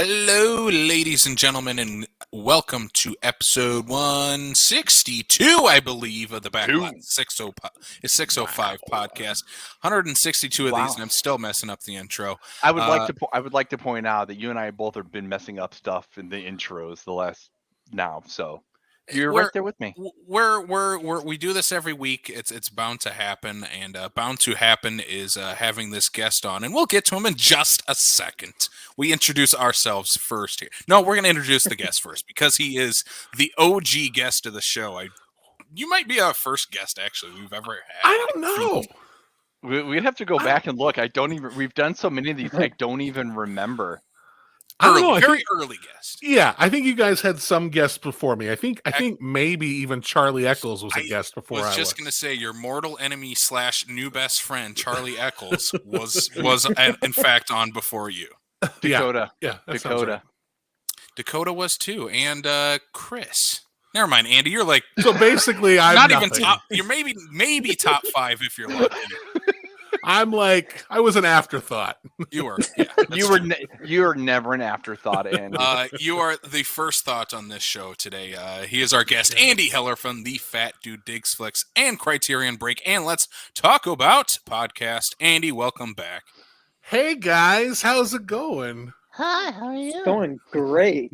Hello, ladies and gentlemen, and welcome to episode 162, I believe, of the Backlot 605 podcast. 162 of these, and I'm still messing up the intro. I would like to point out that you and I both have been messing up stuff in the intros the last now, so you're right there with me. We do this every week. It's bound to happen, and bound to happen is having this guest on, and we'll get to him in just a second. We introduce ourselves first here. No, we're going to introduce the guest first because he is the OG guest of the show. You might be our first guest actually we've ever had. I don't know. We'd have to go back and look. We've done so many of these. I don't even remember. Very early guest. Yeah, I think you guys had some guests before me. I think maybe even Charlie Eccles was a guest before I was. Just going to say your mortal enemy / new best friend Charlie Eccles was in fact on before you. Dakota. Yeah, Dakota. Right. Dakota was too, and Chris. Never mind, Andy. You're like so basically I'm not nothing. Even top. You're maybe top 5 if you're lucky. I'm like I was an afterthought. You were. Yeah, you were never an afterthought, Andy. You are the first thought on this show today. He is our guest, Andy Heller from the Fat Dude Digs Flicks and Criterion Break, and Let's Talk About podcast. Andy, welcome back. Hey guys, how's it going? Hi, how are you? It's going great.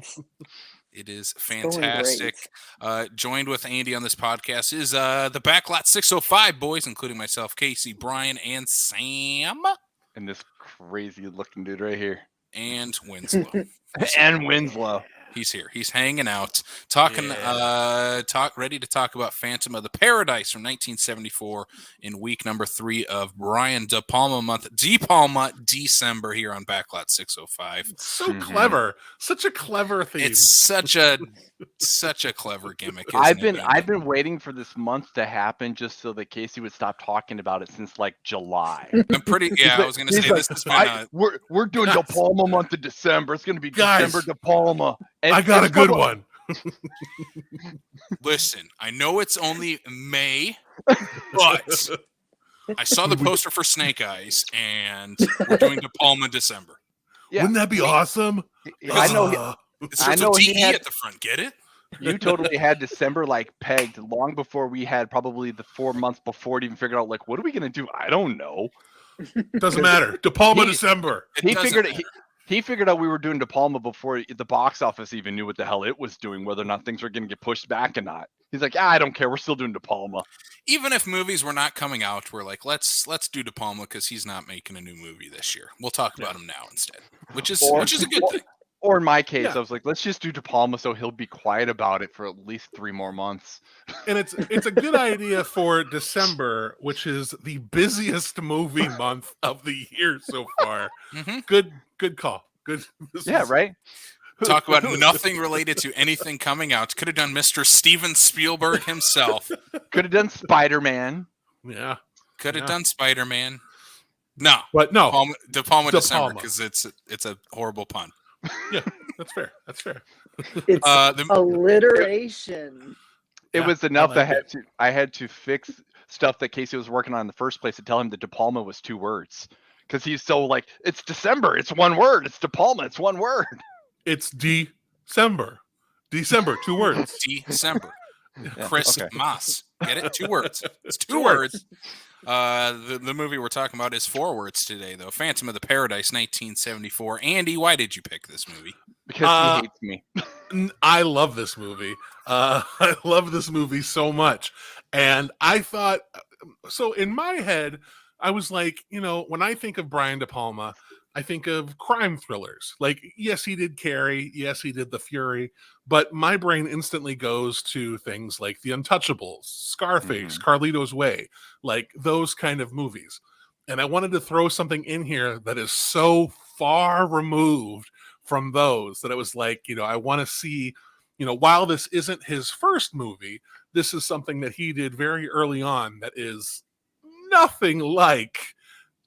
It is fantastic. Joined with Andy on this podcast is the Backlot 605 boys, including myself, Casey, Brian, and Sam. And this crazy looking dude right here. And Winslow. Winslow. He's here. He's hanging out, talking. Ready to talk about Phantom of the Paradise from 1974 in week number 3 of Brian DePalma month. DePalma December here on Backlot 605. So clever, such a clever theme. It's such a clever gimmick. I've been waiting for this month to happen just so that Casey would stop talking about it since like July. I'm pretty. Yeah, I was going to say this has been. We're doing DePalma month of December. It's going to be December DePalma. I got a good one. Listen, I know it's only May, but I saw the poster for Snake Eyes, and we're doing DePalma December. Yeah. Wouldn't that be awesome? I know. It starts with DE at the front. Get it? You totally had December like pegged long before we had probably the 4 months before to even figure out like what are we gonna do? I don't know. Doesn't matter. DePalma December. He figured out we were doing DePalma before the box office even knew what the hell it was doing, whether or not things were going to get pushed back or not. He's like, I don't care. We're still doing DePalma. Even if movies were not coming out, we're like, let's do DePalma because he's not making a new movie this year. We'll talk about him now instead, which is a good thing. Or in my case, I was like, let's just do DePalma so he'll be quiet about it for at least 3 more months. And it's a good idea for December, which is the busiest movie month of the year so far. Mm-hmm. Good call. Good. Right? Talk about nothing related to anything coming out. Could have done Mr. Steven Spielberg himself. Could have done Spider-Man. Yeah. Could have done Spider-Man. No. But no. DePalma December because it's a horrible pun. Yeah, that's fair. It's alliteration. It was enough that I had to fix stuff that Casey was working on in the first place to tell him that DePalma was 2 words. Because he's so like, it's December, it's 1 word. It's DePalma, it's 1 word. It's December. December, 2 words. December. Chris Moss. Get it? 2 words. It's 2 words. The movie we're talking about is 4 words today, though. Phantom of the Paradise, 1974. Andy, why did you pick this movie? Because he hates me. I love this movie. I love this movie so much. And I thought, so in my head, I was like, when I think of Brian DePalma, I think of crime thrillers. Like, yes, he did Carrie. Yes, he did The Fury. But my brain instantly goes to things like The Untouchables, Scarface, Carlito's Way, like those kind of movies. And I wanted to throw something in here that is so far removed from those that it was like, I want to see, while this isn't his first movie, this is something that he did very early on that is nothing like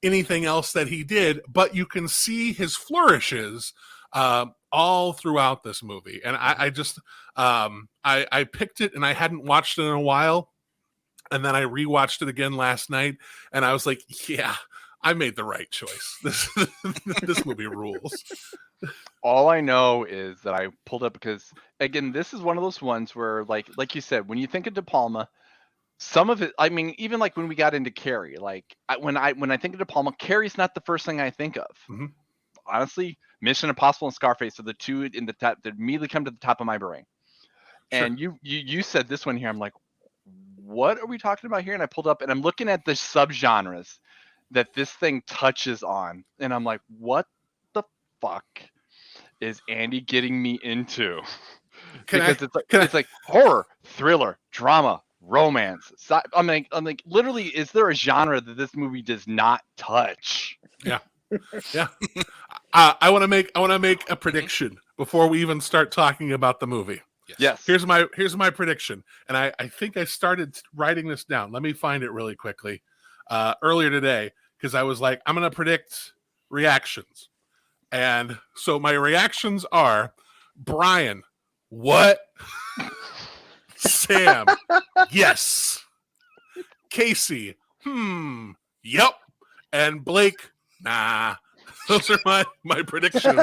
anything else that he did, but you can see his flourishes all throughout this movie. And I just I picked it and I hadn't watched it in a while, and then I rewatched it again last night, and I was like, yeah, I made the right choice. This movie rules. All I know is that I pulled up because, again, this is one of those ones where, like you said, when you think of DePalma, some of it, I mean, even like when we got into Carrie, like when I think of DePalma, Carrie's not the first thing I think of. Mm-hmm. Honestly, Mission Impossible and Scarface are the two in the top that immediately come to the top of my brain. Sure. And you said this one here. I'm like, what are we talking about here? And I pulled up and I'm looking at the subgenres that this thing touches on, and I'm like, what the fuck is Andy getting me into? It's like horror, thriller, drama, romance. I'm like, literally, is there a genre that this movie does not touch? Yeah. I want to make a prediction before we even start talking about the movie. Yes. Here's my prediction, and I think I started writing this down. Let me find it really quickly. Earlier today, because I was like, I'm going to predict reactions, and so my reactions are: Brian, what? Sam, yes. Casey, yep. And Blake, nah. Those are my predictions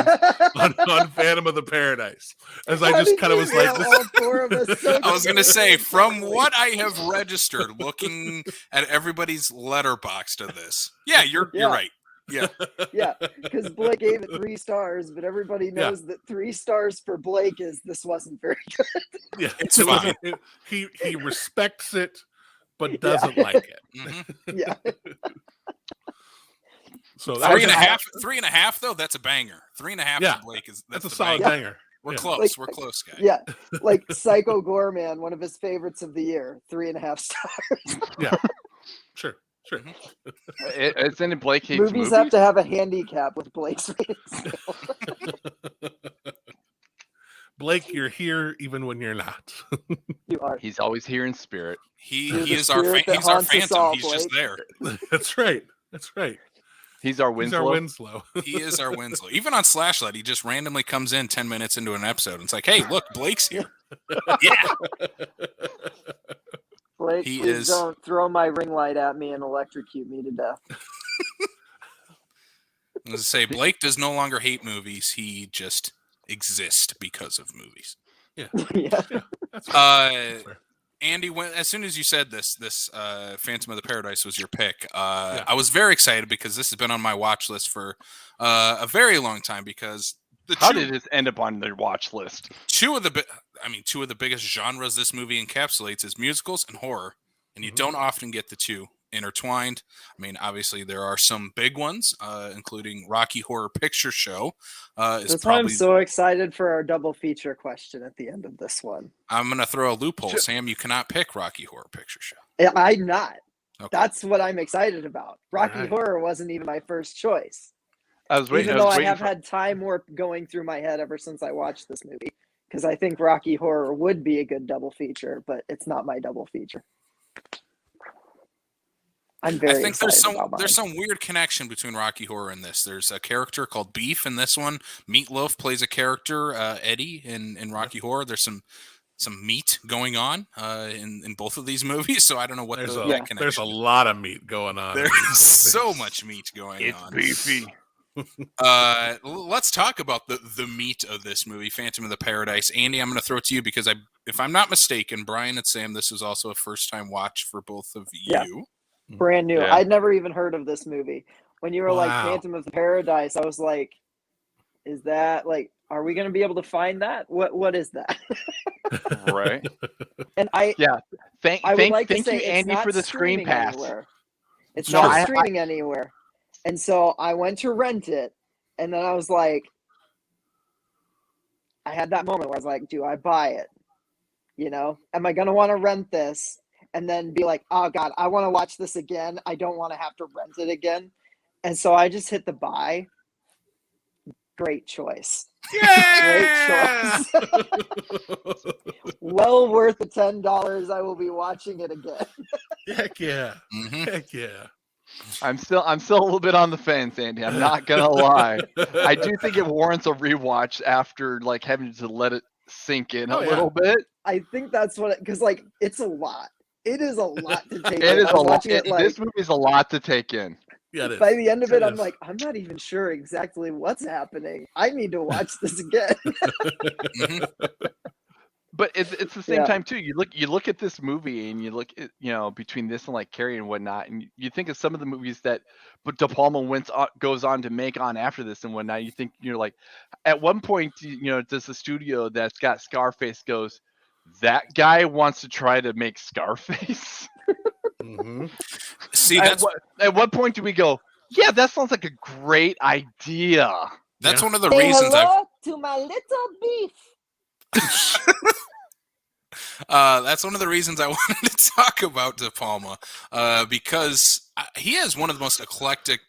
on Phantom of the Paradise. As I just kind of was like, I was going to say, from what I have registered, looking at everybody's letterbox to this, you're right. Yeah, because Blake gave it 3 stars, but everybody knows that 3 stars for Blake is this wasn't very good. Yeah, it's fine. He respects it, but doesn't like it. Mm-hmm. Yeah. So 3.5 though. That's a banger. 3.5 for Blake that's a solid banger. We're close. We're close, guys. Yeah, like Psycho Gorman, one of his favorites of the year, 3.5 stars. Yeah, sure. It's in Blake hates movies have to have a handicap with Blake's rating. Blake, you're here even when you're not. You are. He's always here in spirit. He is our phantom. He's just there. That's right. He's our Winslow. He is our Winslow. Even on Slashlight, he just randomly comes in 10 minutes into an episode. And it's like, hey, look, Blake's here. Yeah. Blake, please don't throw my ring light at me and electrocute me to death. I was to say, Blake does no longer hate movies. He just exists because of movies. Yeah. That's fair. Andy, as soon as you said this Phantom of the Paradise was your pick, I was very excited because this has been on my watch list for a very long time. Because how did this end up on their watch list? Two of the biggest genres this movie encapsulates is musicals and horror, and you don't often get the two intertwined. I mean, obviously there are some big ones, including Rocky Horror Picture Show. That's why I'm so excited for our double feature question at the end of this one. I'm going to throw a loophole, Sam. You cannot pick Rocky Horror Picture Show. I'm not. Okay. That's what I'm excited about. Rocky Horror wasn't even my first choice. I have had time warp going through my head ever since I watched this movie, because I think Rocky Horror would be a good double feature, but it's not my double feature. I'm very I think there's some weird connection between Rocky Horror and this. There's a character called Beef in this one. Meatloaf plays a character, Eddie, in Rocky Horror. There's some meat going on in both of these movies, so I don't know what that connection. There's a lot of meat going on. There's so much meat going on. It's beefy. Let's talk about the meat of this movie, Phantom of the Paradise. Andy, I'm going to throw it to you because if I'm not mistaken, Brian and Sam, this is also a first-time watch for both of you. Yeah. Brand new. Yeah. I'd never even heard of this movie. When you were like Phantom of the Paradise, I was like, is that like, are we going to be able to find that? What is that? Right. And thank you, Andy, for the screen pass. It's not streaming anywhere. And so I went to rent it, and then I was like, I had that moment where I was like, do I buy it? You know, am I going to want to rent this? And then be like, oh God, I want to watch this again. I don't want to have to rent it again. And so I just hit the buy. Great choice. Yeah! Great choice. Well worth the $10. I will be watching it again. Heck yeah. Mm-hmm. Heck yeah. I'm still a little bit on the fence, Andy. I'm not gonna lie. I do think it warrants a rewatch after like having to let it sink in a little bit. I think that's what because like it's a lot. It is a lot to take in. It is a lot. This movie is a lot to take in. Yeah, it is. By the end of it, I'm is. like, I'm not even sure exactly what's happening. I need to watch this again. Mhm. But it's the same Yeah. time too. You look at this movie and you look at, between this and like Carrie and whatnot, and you think of some of the movies that DePalma goes on to make on after this and whatnot. You think you're like, at one point, does the studio that's got Scarface goes, that guy wants to try to make Scarface? Mm-hmm. See, at what point do we go, yeah, that sounds like a great idea? that's Yeah. one of the Say reasons hello to my little beef. that's one of the reasons I wanted to talk about De Palma, because he has one of the most eclectic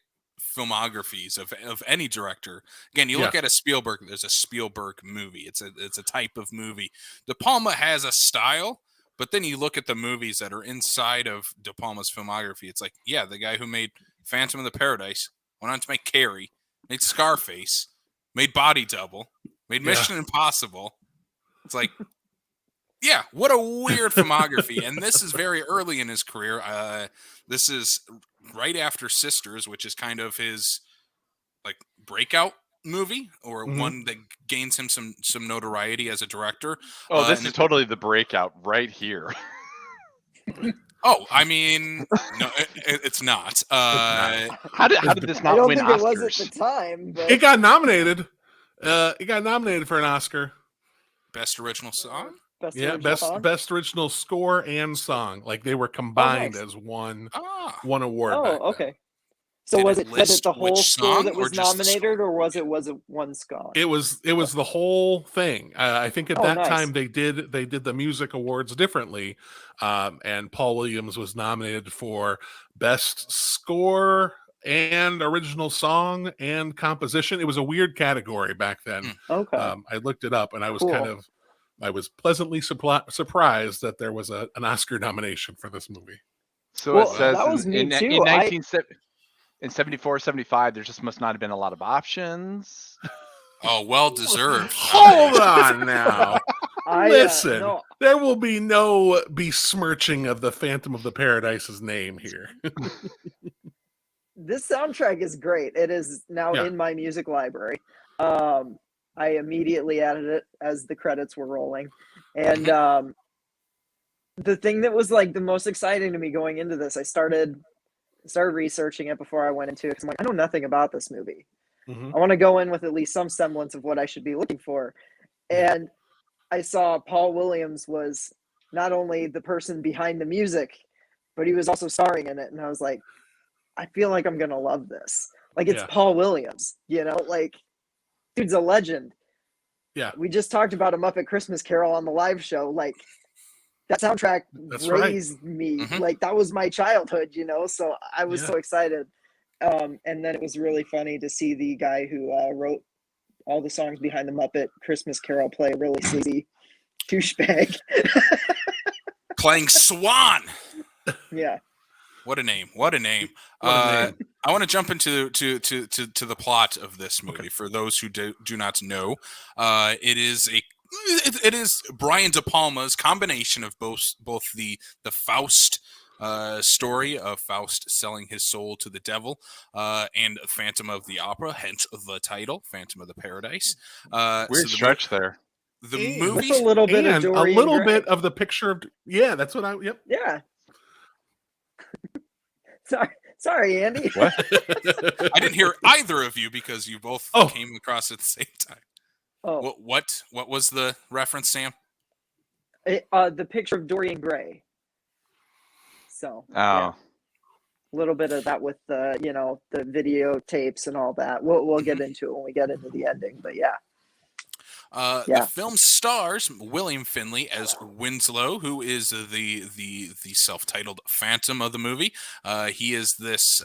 filmographies of any director. Again, you look Yes. at a Spielberg. There's a Spielberg movie. It's a type of movie. De Palma has a style, but then you look at the movies that are inside of De Palma's filmography. It's like, yeah, the guy who made Phantom of the Paradise went on to make Carrie, made Scarface, made Body Double, made Yeah. Mission Impossible. It's like, yeah, what a weird filmography. And this is very early in his career. This is right after Sisters, which is kind of his like breakout movie, or Mhm. one that gains him some notoriety as a director. Oh, this and is totally the breakout right here. Oh, I mean, no, it's not. How did this I not don't win think it was at Oscars? the time, but It got nominated. It got nominated for an Oscar. Best original song? best Yeah, original song? best original score and song. Like they were combined nice. as one Ah, award. Oh, back then. okay. So Did was it it was it list the whole which score song that or was just the nominated, score? or was it one song? It was the whole thing. I think at Oh, that nice. time they did the music awards differently, and Paul Williams was nominated for best score and original song and composition. It was a weird category back then. Okay. I looked it up and I was Cool. I was pleasantly surprised that there was an Oscar nomination for this movie. So Well, it says that was me in too. 74, 75, there just must not have been a lot of options. Oh, well deserved. Hold on now. I Listen, no, there will be no besmirching of the Phantom of the Paradise's name here. this soundtrack is great. It is now Yeah. in my music library. I immediately added it as the credits were rolling, and the thing that was like the most exciting to me going into this, I started researching it before I went into it, because I'm like, I know nothing about this movie. Mhm. I want to go in with at least some semblance of what I should be looking for. Yeah. And I saw Paul Williams was not only the person behind the music, but he was also starring in it. And I was like, I feel like I'm going to love this. Like, it's Yeah. Paul Williams, like, dude's a legend. Yeah. We just talked about him up at Christmas Carol on the live show. Like, that soundtrack That's right. raised me. Mhm. Like, that was my childhood, so I was Yeah. so excited. And then it was really funny to see the guy who wrote all the songs behind the Muppet Christmas Carol play a really sleazy douchebag. Playing Swan. Yeah. What a name! What a name! What a name. I want to jump into to the plot of this movie. Okay. For those who do not know, it is Brian DePalma's combination of both the Faust story of Faust selling his soul to the devil, and Phantom of the Opera, hence the title, Phantom of the Paradise. Weird stretch there. The And- movie, With a little bit of And a Dorian little Gray. bit of the picture of that's what I yep. Yeah. Sorry, Andy. What? I didn't hear either of you because you both Oh. came across at the same time. Oh, What was the reference, Sam? the picture of Dorian Gray. So, yeah, Oh, a little bit of that with the, the videotapes and all that. We'll get into it when we get into the ending, but yeah. The film stars William Finley as Winslow, who is the self-titled Phantom of the movie. He is this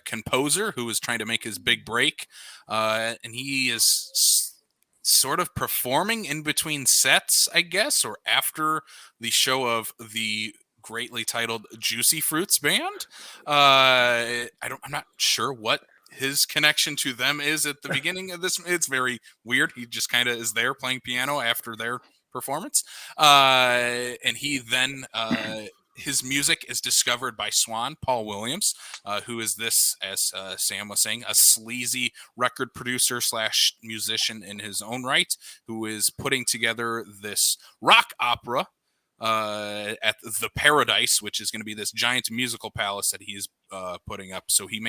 composer who is trying to make his big break, and he is sort of performing in between sets, I guess, or after the show of the greatly titled Juicy Fruits band. I'm not sure what his connection to them is at the beginning of this. It's very weird. He just kind of is there playing piano after their performance, and he then his music is discovered by Swan Paul Williams, who is this, as Sam was saying, a sleazy record producer slash musician in his own right, who is putting together this rock opera at the Paradise, which is going to be this giant musical palace that he's putting up. So he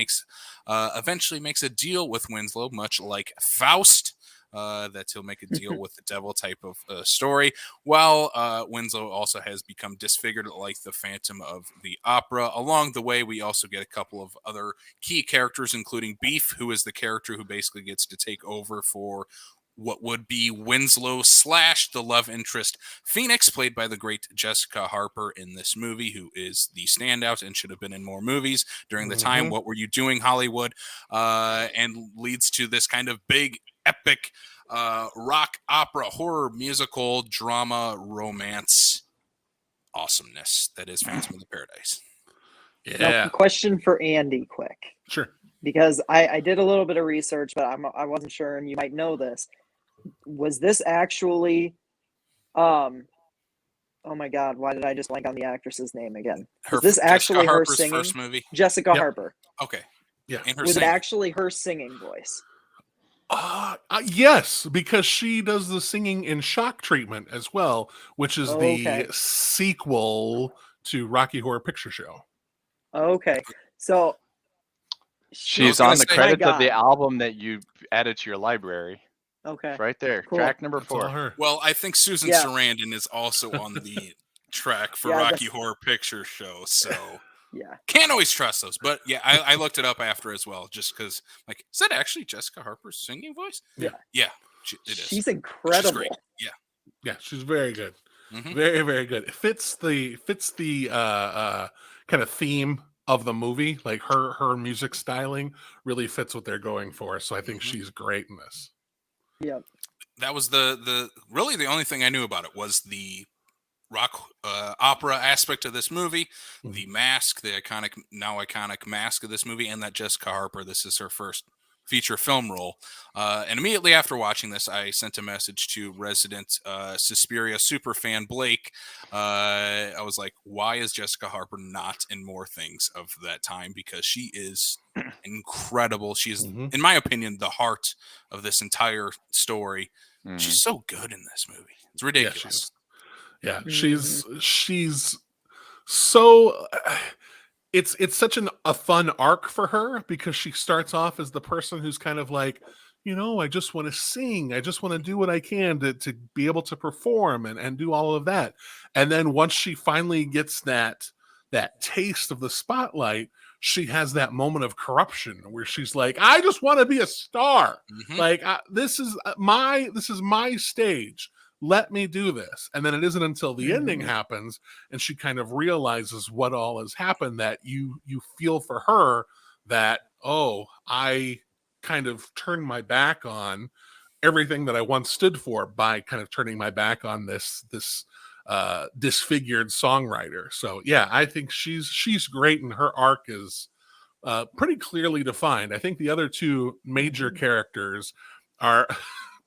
eventually makes a deal with Winslow, much like Faust. That he'll make a deal with the devil type of story, while Winslow also has become disfigured like the Phantom of the Opera. Along the way, we also get a couple of other key characters, including Beef, who is the character who basically gets to take over for what would be Winslow / the love interest Phoenix, played by the great Jessica Harper in this movie, who is the standout and should have been in more movies during the time. What were you doing, Hollywood? And leads to this kind of big, epic rock opera, horror, musical, drama, romance awesomeness that is Phantom of the Paradise. Now, question for Andy, quick. Sure. Because I did a little bit of research, but I wasn't sure, and you might know this. Was this actually, oh my God, why did I just blank on the actress's name again? Was this actually her singing? First movie? Jessica Harper. Okay. Yeah. Was it actually her singing voice? Yes, because she does the singing in Shock Treatment as well, which is the sequel to Rocky Horror Picture Show. Okay. So she's on the credits of the album that you added to your library. Okay. It's right there. Cool. Track number 4. Well, I think Susan Sarandon is also on the track for Rocky Horror Picture Show, so can't always trust those. But I looked it up after as well, just because, like, is that actually Jessica Harper's singing voice? Yeah, it is. She's incredible. She's great. Yeah, she's very good. Very, very good. It fits the kind of theme of the movie. Like her music styling really fits what they're going for. So I think she's great in this. Yep. That was the really the only thing I knew about it was the rock opera aspect of this movie, the mask, the iconic mask of this movie, and that Jessica Harper, this is her first feature film role. And immediately after watching this, I sent a message to resident Suspiria superfan Blake. I was like, why is Jessica Harper not in more things of that time? Because she is incredible. She is, in my opinion, the heart of this entire story. She's so good in this movie. It's ridiculous. Yeah, she's so... It's such a fun arc for her, because she starts off as the person who's kind of like, I just want to sing. I just want to do what I can to be able to perform and do all of that. And then once she finally gets that taste of the spotlight, she has that moment of corruption where she's like, I just want to be a star. Like, this is my stage. Let me do this. And then it isn't until the ending happens and she kind of realizes what all has happened that you feel for her that, I kind of turned my back on everything that I once stood for by kind of turning my back on this disfigured songwriter. So yeah, I think she's great, and her arc is pretty clearly defined. I think the other two major characters are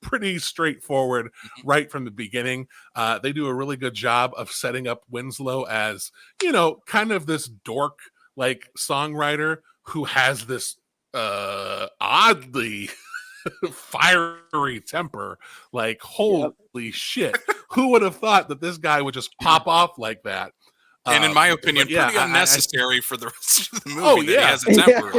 pretty straightforward right from the beginning. They do a really good job of setting up Winslow as, kind of this dork like songwriter who has this oddly fiery temper. Like, holy shit. Who would have thought that this guy would just pop off like that? And in my opinion, pretty unnecessary for the rest of the movie. He has a temper.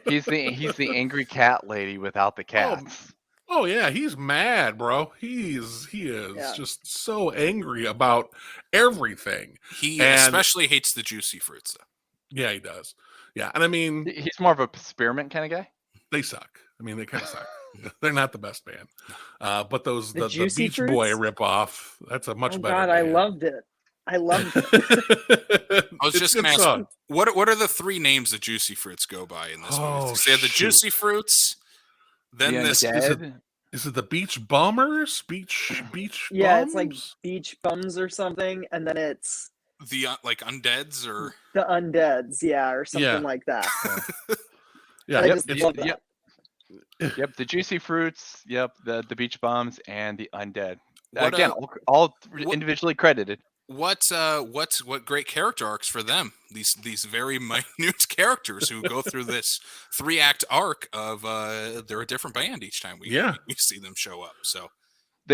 He's the angry cat lady without the cats. Oh yeah, he's mad, bro. He is just so angry about everything. He especially hates the juicy fruits, though. Yeah, he does. Yeah, and I mean, he's more of a spearmint kind of guy. They suck. I mean, they kind of suck. They're not the best band. But the Beach Fruits? Boy ripoff, that's a much better. God, band. I loved it. I was just going to ask, what are the three names the Juicy Fruits go by in this movie? They have the Juicy Fruits. Then is it the Beach Bummers? Beach Yeah, Bums? it's like Beach Bums or something, and then it's the like Undeads or the Undeads, or something like that. Yep, the Juicy Fruits, the Beach Bums, and the Undead. Again, all individually credited. what great character arcs for them. These very minute characters who go through this 3-act arc of they're a different band each time we see them show up. So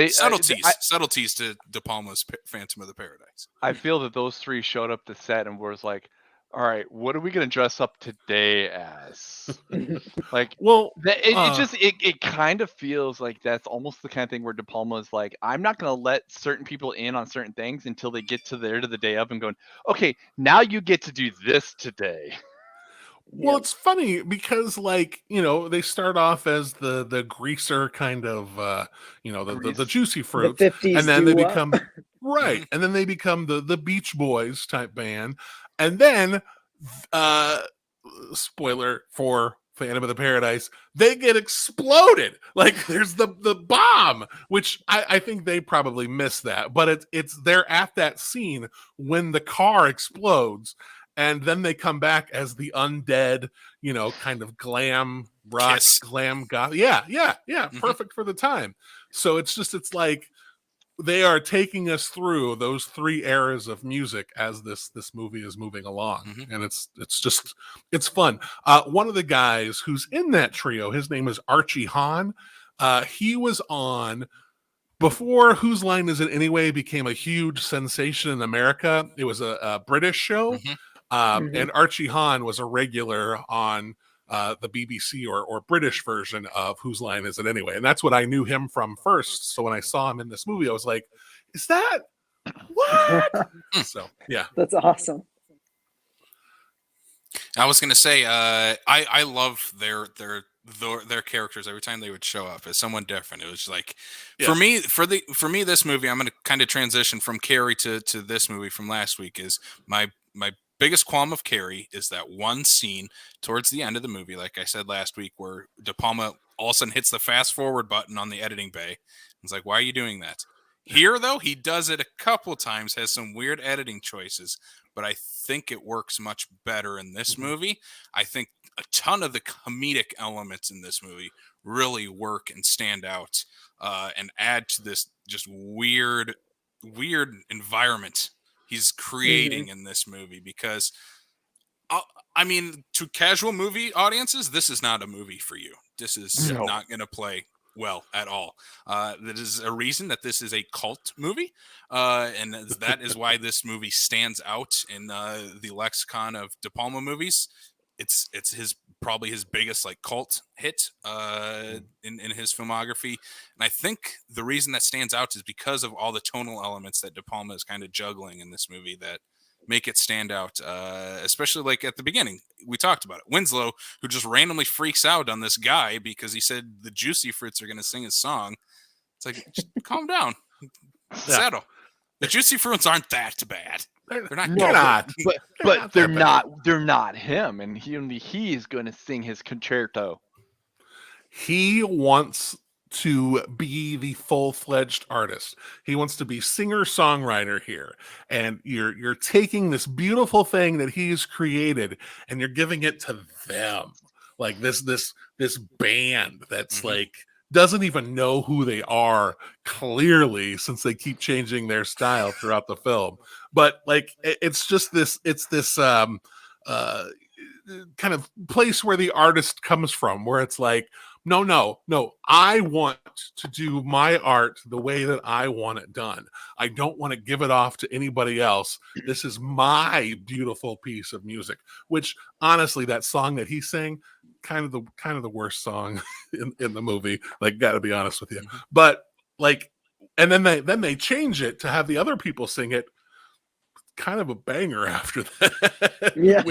subtleties to De Palma's Phantom of the Paradise. I feel that those three showed up to set and was like, all right, what are we gonna dress up today as? Like, Well, it kind of feels like that's almost the kind of thing where De Palma is like, I'm not gonna let certain people in on certain things until they get to the day of and going, okay, now you get to do this today. well, it's funny because, like, they start off as the greaser kind of, the juicy fruit, The 50s and then they doo-wop. become right, and then they become the Beach Boys type band, and then, spoiler for Phantom of the Paradise, they get exploded. Like, there's the bomb, which I think they probably missed that, but it's they're at that scene when the car explodes. And then they come back as the undead, kind of glam rock, Kiss. glam goth. Yeah. Perfect for the time. So it's like they are taking us through those 3 eras of music as this movie is moving along. And it's fun. One of the guys who's in that trio, his name is Archie Hahn. He was on before Whose Line Is It Anyway became a huge sensation in America. It was a British show. And Archie Hahn was a regular on the BBC or British version of Whose Line Is It Anyway? And that's what I knew him from first. So when I saw him in this movie, I was like, is that what? So, yeah. That's awesome. I was gonna say, I love their characters every time they would show up as someone different. It was like, for me, this movie, I'm gonna kind of transition from Carrie to this movie from last week. Is my biggest qualm of Carrie is that one scene towards the end of the movie, like I said last week, where De Palma all of a sudden hits the fast forward button on the editing bay. It's like, why are you doing that? Here, though, he does it a couple times, has some weird editing choices, but I think it works much better in this movie. I think a ton of the comedic elements in this movie really work and stand out and add to this just weird environment he's creating in this movie, because I mean, to casual movie audiences, this is not a movie for you. This is not going to play well at all. That is a reason that this is a cult movie, and that is why this movie stands out in the lexicon of De Palma movies. It's probably his biggest like cult hit in his filmography, and I think the reason that stands out is because of all the tonal elements that De Palma is kind of juggling in this movie that make it stand out. Especially like at the beginning, we talked about it. Winslow, who just randomly freaks out on this guy because he said the Juicy Fruits are going to sing his song. It's like, just calm down, settle. The Juicy Fruits aren't that bad. They're not. But they're not. They're not him, and he is going to sing his concerto. He wants to be the full-fledged artist. He wants to be singer-songwriter here, and you're taking this beautiful thing that he's created, and you're giving it to them, like this band that's like doesn't even know who they are clearly, since they keep changing their style throughout the film. But like it's this kind of place where the artist comes from, where it's like, no, I want to do my art the way that I want it done. I don't want to give it off to anybody else. This is my beautiful piece of music. Which honestly, that song that he sang, kind of the worst song in the movie. Like, gotta be honest with you. But like, and then they change it to have the other people sing it. Kind of a banger after that. Yeah.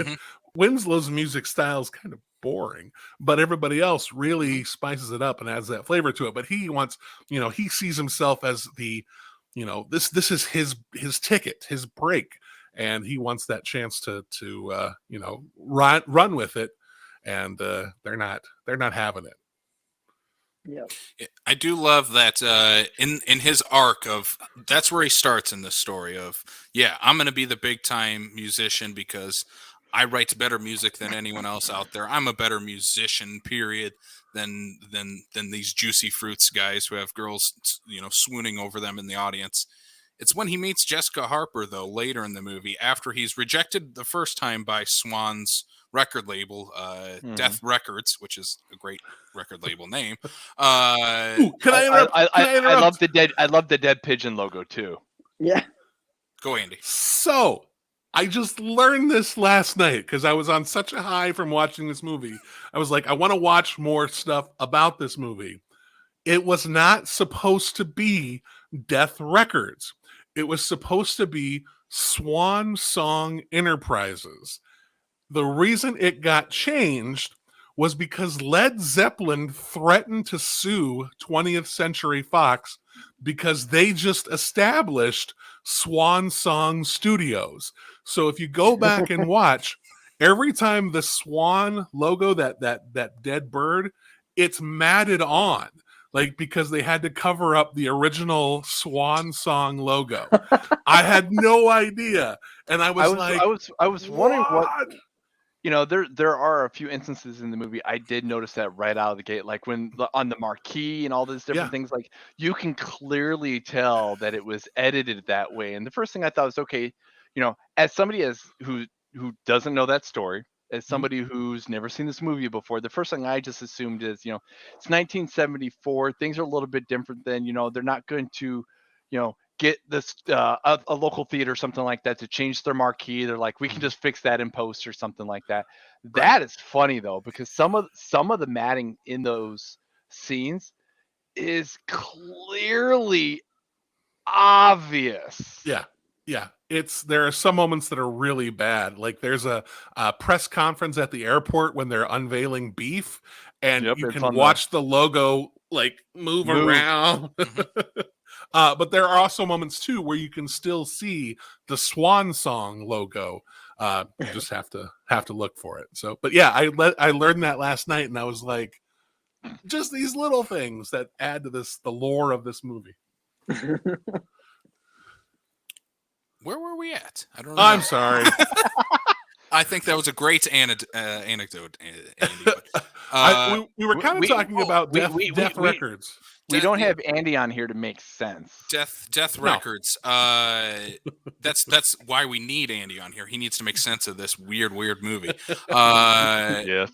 Winslow's music style is kind of boring, but everybody else really spices it up and adds that flavor to it. But he wants, he sees himself as the, this is his ticket, his break, and he wants that chance to run with it, and they're not having it. Yeah, I do love that in his arc of, that's where he starts in the story of, I'm going to be the big time musician because I write better music than anyone else out there. I'm a better musician, period, than these Juicy Fruits guys who have girls, swooning over them in the audience. It's when he meets Jessica Harper, though, later in the movie, after he's rejected the first time by Swan's record label, Death Records, which is a great record label name. Ooh, can I interrupt? I love the dead pigeon logo too. Yeah. Go, Andy. So, I just learned this last night because I was on such a high from watching this movie. I was like, I want to watch more stuff about this movie. It was not supposed to be Death Records. It was supposed to be Swan Song Enterprises. The reason it got changed was because Led Zeppelin threatened to sue 20th Century Fox because they just established Swan Song Studios. So if you go back and watch, every time the Swan logo, that dead bird, it's matted on. Like, because they had to cover up the original Swan Song logo. I had no idea. And I was wondering what, there are a few instances in the movie I did notice that right out of the gate, like when on the marquee and all these different things, like you can clearly tell that it was edited that way. And the first thing I thought was, okay, as somebody who doesn't know that story, as somebody who's never seen this movie before, the first thing I just assumed is, it's 1974. Things are a little bit different than, they're not going to, get this a local theater or something like that to change their marquee. They're like, we can just fix that in post or something like that. Right. That is funny though, because some of the matting in those scenes is clearly obvious. Yeah. There are some moments that are really bad. Like there's a press conference at the airport when they're unveiling Beef, and you can watch the logo like move. Around. But there are also moments too where you can still see the Swan Song logo. You just have to look for it. So, but yeah, I learned that last night, and I was like, just these little things that add to the lore of this movie. Where were we at? I don't know. I'm sorry. I think that was a great anecdote, Andy. But, we were kind of talking about Death Records. We don't have Andy on here to make sense. Death Records. That's why we need Andy on here. He needs to make sense of this weird movie. Yes.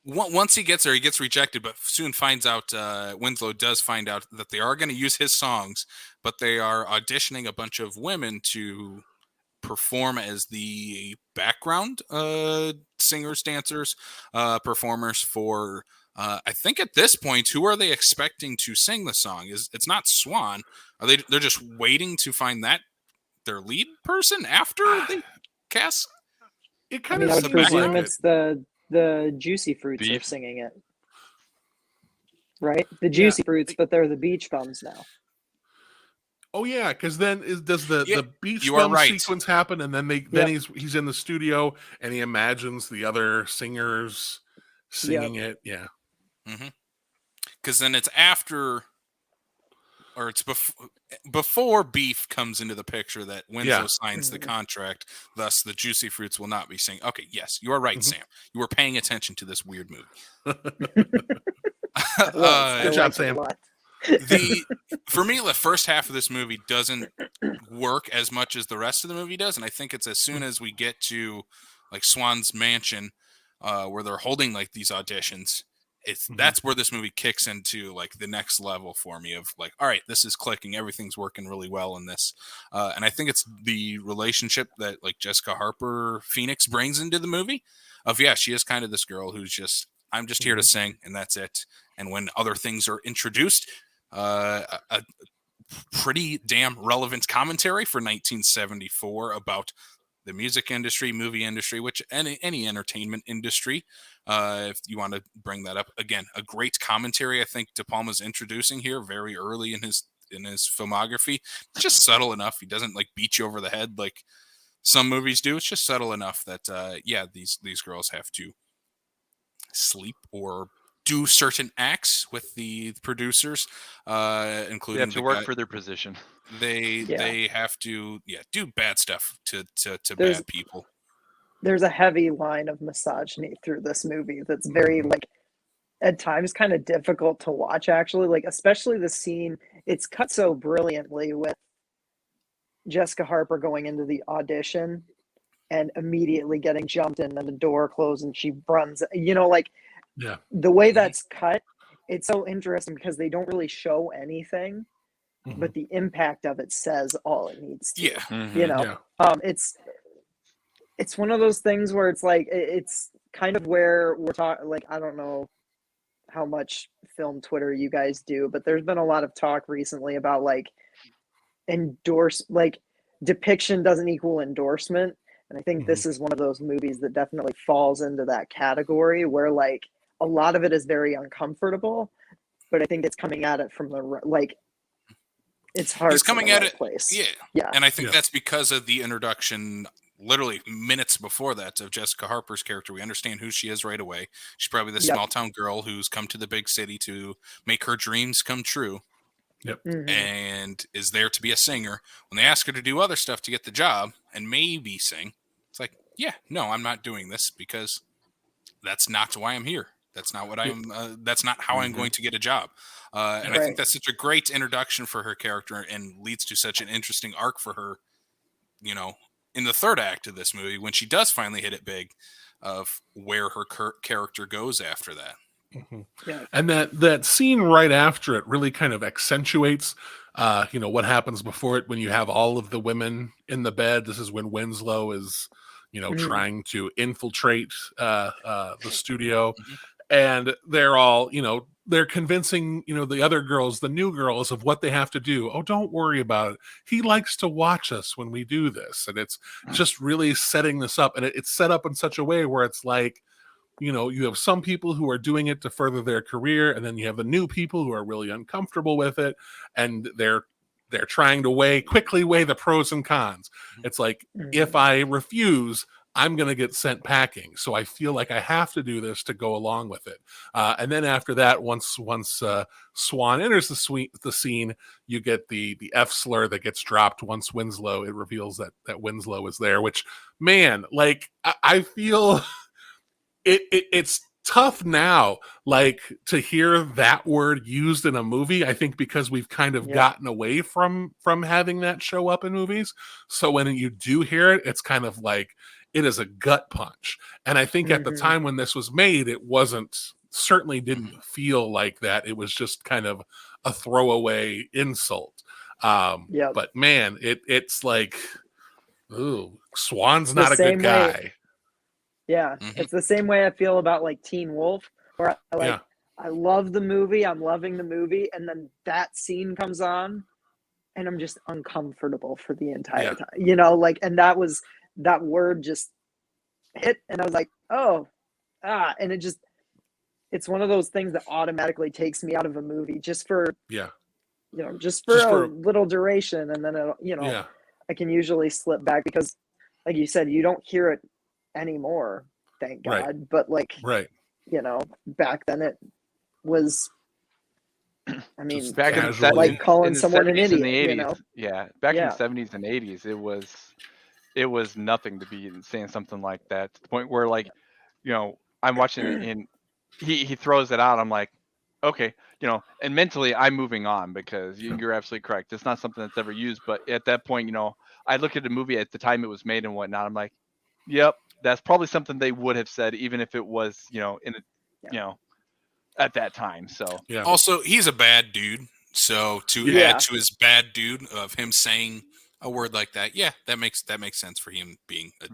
Once he gets there, he gets rejected, but soon finds out, Winslow does find out that they are going to use his songs, but they are auditioning a bunch of women to perform as the background singers, dancers, performers for, I think at this point, who are they expecting to sing the song? It's not Swan. They're just waiting to find their lead person after they cast? It kind of I would presume like it's the Juicy Fruits are singing it, right? The Juicy Fruits, but they're the Beach Bums now. Oh yeah, because then does the Beach Bum sequence happen, and then he's in the studio and he imagines the other singers singing it. Yeah, because then it's after, or it's before Beef comes into the picture that Winslow signs the contract. Thus, the Juicy Fruits will not be singing. Okay, yes, you are right, Sam. You were paying attention to this weird movie. Good job, Sam. For me, the first half of this movie doesn't work as much as the rest of the movie does, and I think it's as soon as we get to like Swan's mansion, where they're holding like these auditions, that's where this movie kicks into like the next level for me of like, all right, this is clicking, everything's working really well in this, and I think it's the relationship that like Jessica Harper Phoenix brings into the movie. She is kind of this girl who's just, I'm just here to sing and that's it. And when other things are introduced, a pretty damn relevant commentary for 1974 about the music industry, movie industry, which any entertainment industry, if you want to bring that up. Again, a great commentary I think DePalma's introducing here very early in his filmography. It's just subtle enough. He doesn't like beat you over the head like some movies do. It's just subtle enough that these girls have to sleep or do certain acts with the producers, including they have to work for their position. They have to do bad stuff to bad people. There's a heavy line of misogyny through this movie that's very like at times kind of difficult to watch, actually, like especially the scene. It's cut so brilliantly with Jessica Harper going into the audition and immediately getting jumped in and the door closed and she runs, like Yeah. the way that's cut, it's so interesting because they don't really show anything, but the impact of it says all it needs to. Yeah. Yeah. It's one of those things where it's like it's kind of where we're talking. Like, I don't know how much film Twitter you guys do, but there's been a lot of talk recently about like depiction doesn't equal endorsement, and I think this is one of those movies that definitely falls into that category where like a lot of it is very uncomfortable, but I think it's coming at it from the like it's hard. He's coming at it place. Yeah. And I think that's because of the introduction literally minutes before that of Jessica Harper's character. We understand who she is right away. She's probably the small town girl who's come to the big city to make her dreams come true. Yep. And is there to be a singer. When they ask her to do other stuff to get the job and maybe sing, it's like, yeah, no, I'm not doing this because that's not why I'm here. That's not what I'm. That's not how I'm going to get a job. And I think that's such a great introduction for her character and leads to such an interesting arc for her, in the third act of this movie, when she does finally hit it big, of where her character goes after that. Yeah. And that scene right after it really kind of accentuates, what happens before it when you have all of the women in the bed. This is when Winslow is, trying to infiltrate the studio. And they're all, they're convincing, the other girls, the new girls, of what they have to do. Oh, don't worry about it. He likes to watch us when we do this. And it's just really setting this up. And it's set up in such a way where it's like, you have some people who are doing it to further their career. And then you have the new people who are really uncomfortable with it. And they're trying to quickly weigh the pros and cons. It's like, if I refuse, I'm going to get sent packing. So I feel like I have to do this to go along with it. And then after that, once Swan enters the scene, you get the F slur that gets dropped once Winslow, it reveals that Winslow is there, which, man, like I feel it's tough now, like, to hear that word used in a movie. I think because we've kind of gotten away from having that show up in movies. So when you do hear it, it's kind of like, it is a gut punch. And I think at the time when this was made, it certainly didn't feel like that. It was just kind of a throwaway insult. But man, it's like, ooh, Swan's not a good guy. It's the same way I feel about like Teen Wolf, where I love the movie, I'm loving the movie, and then that scene comes on and I'm just uncomfortable for the entire time. And that word just hit and I was like, and it's one of those things that automatically takes me out of a movie just for a little duration, and then I can usually slip back because, like you said, you don't hear it anymore, thank God. But back then it was, I mean, back in the 70s, like calling someone an idiot, in the 80s. Back in the 70s and 80s, it was nothing to be saying something like that, to the point where, like, I'm watching it and he throws it out. I'm like, okay, and mentally I'm moving on because you're absolutely correct. It's not something that's ever used. But at that point, I look at the movie at the time it was made and whatnot. I'm like, yep, that's probably something they would have said, even if it was, at that time. So also, he's a bad dude. So to add to his bad dude of him saying a word like that, that makes sense for him being a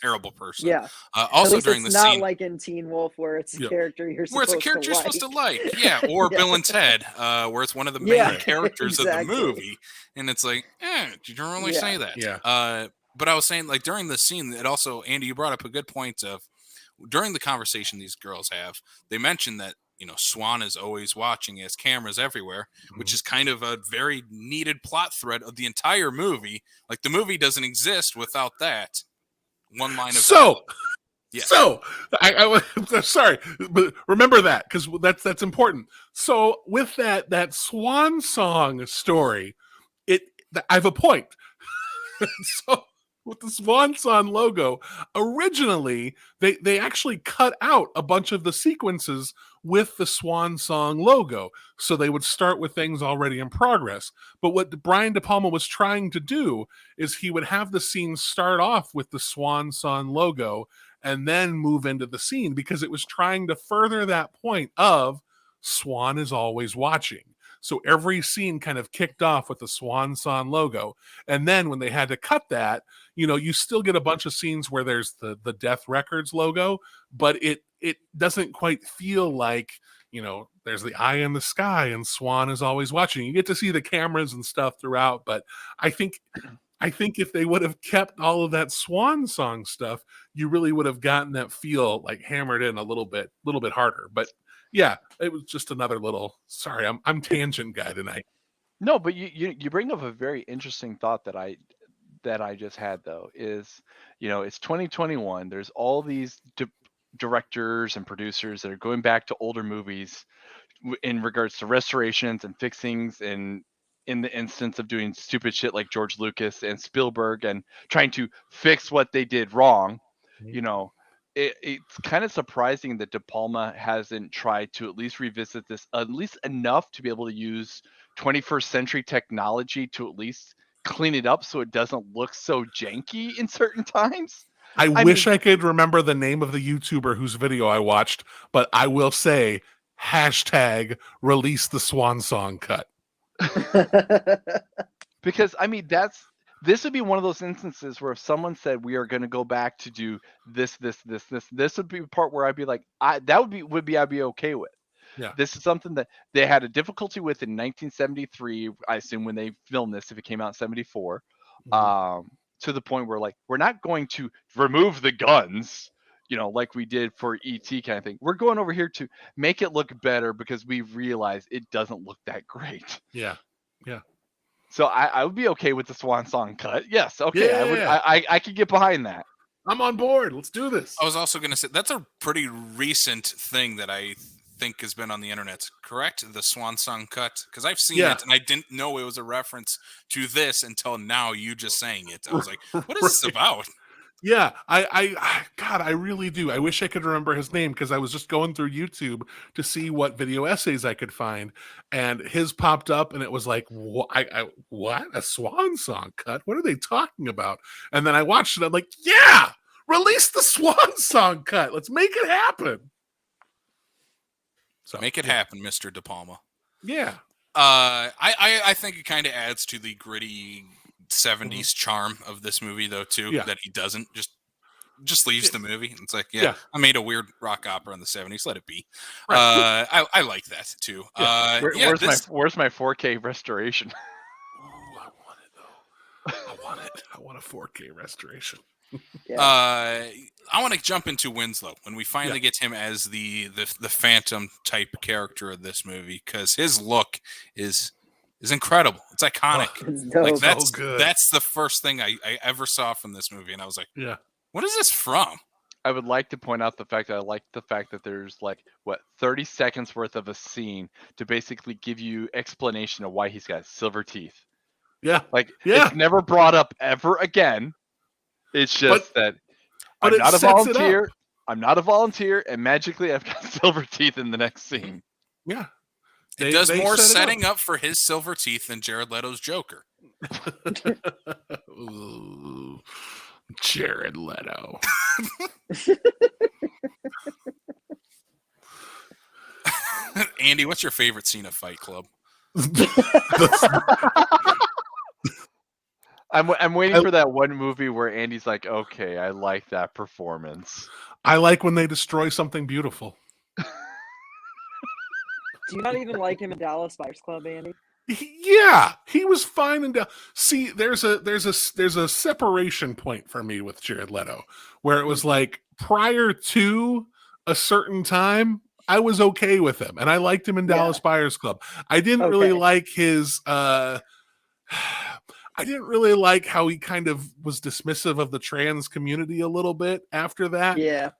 terrible person. Also during the scene, not like in Teen Wolf where it's a character you're supposed to like. Or Bill and Ted, where it's one of the main characters of the movie, and it's like, you don't really say that. But I was saying, like, during the scene, it also, Andy, you brought up a good point of, during the conversation these girls have, they mentioned that, Swan is always watching, he has cameras everywhere, which is kind of a very needed plot thread of the entire movie. Like, the movie doesn't exist without that one line of So I'm sorry, but remember that, because that's important. So with that Swan song story, I have a point. So with the Swan Song logo. Originally, they actually cut out a bunch of the sequences with the Swan Song logo. So they would start with things already in progress. But what Brian DePalma was trying to do is he would have the scene start off with the Swan Song logo and then move into the scene, because it was trying to further that point of Swan is always watching. So every scene kind of kicked off with the Swan Song logo. And then when they had to cut that, you still get a bunch of scenes where there's the Death Records logo, but it doesn't quite feel like, there's the eye in the sky and Swan is always watching. You get to see the cameras and stuff throughout, but I think if they would have kept all of that Swan Song stuff, you really would have gotten that feel like hammered in a little bit harder. But yeah, it was just another little. Sorry, I'm tangent guy tonight. No, but you bring up a very interesting thought that I just had, though, is it's 2021. There's all these directors and producers that are going back to older movies in regards to restorations and fixings, and in the instance of doing stupid shit like George Lucas and Spielberg and trying to fix what they did wrong. It's kind of surprising that DePalma hasn't tried to at least revisit this, at least enough to be able to use 21st century technology to at least clean it up so it doesn't look so janky in certain times. I wish I could remember the name of the YouTuber whose video I watched, but I will say #release the Swan Song cut. Because this would be one of those instances where if someone said we are going to go back to do this would be the part where I'd be like, I'd be okay with. Yeah. This is something that they had a difficulty with in 1973, I assume, when they filmed this, if it came out in 74, to the point where, like, we're not going to remove the guns, like we did for E.T. kind of thing. We're going over here to make it look better because we realize it doesn't look that great. Yeah. So I would be okay with the Swan Song cut. Yes, okay. Yeah. I could get behind that. I'm on board. Let's do this. I was also going to say that's a pretty recent thing that I think has been on the internet, correct? The Swan Song cut, because I've seen it and I didn't know it was a reference to this until now. You just saying it, I was like, "What is this about?" Yeah, I really do. I wish I could remember his name, because I was just going through YouTube to see what video essays I could find, and his popped up, and it was like, what? A Swan Song cut? What are they talking about? And then I watched it. I'm like, yeah, release the Swan Song cut. Let's make it happen. So make it happen, Mr. DePalma. Yeah. I think it kind of adds to the gritty 70s charm of this movie, though, too, that he doesn't just leaves the movie. It's like, I made a weird rock opera in the 70s. Let it be. Right. I like that too. Where's my 4K restoration? Ooh, I want it though. I want a 4K restoration. I want to jump into Winslow when we finally get him as the Phantom type character of this movie, because his look is incredible. It's iconic. Like that's the first thing I ever saw from this movie, and I was like, what is this from? I would like to point out the fact that there's 30 seconds worth of a scene to basically give you explanation of why he's got silver teeth. It's never brought up ever again. It's just that I'm not a volunteer. I'm not a volunteer, and magically I've got silver teeth in the next scene. Yeah. It does more setting up for his silver teeth than Jared Leto's Joker. Ooh, Jared Leto. Andy, what's your favorite scene of Fight Club? I'm waiting for that one movie where Andy's like, okay, I like that performance. I like when they destroy something beautiful. Do you not even like him in Dallas Buyers Club, Andy? Yeah, he was fine. And see, there's a separation point for me with Jared Leto, where it was like prior to a certain time, I was okay with him, and I liked him in Dallas Buyers Club. I didn't really like his. I didn't really like how he kind of was dismissive of the trans community a little bit after that. Yeah.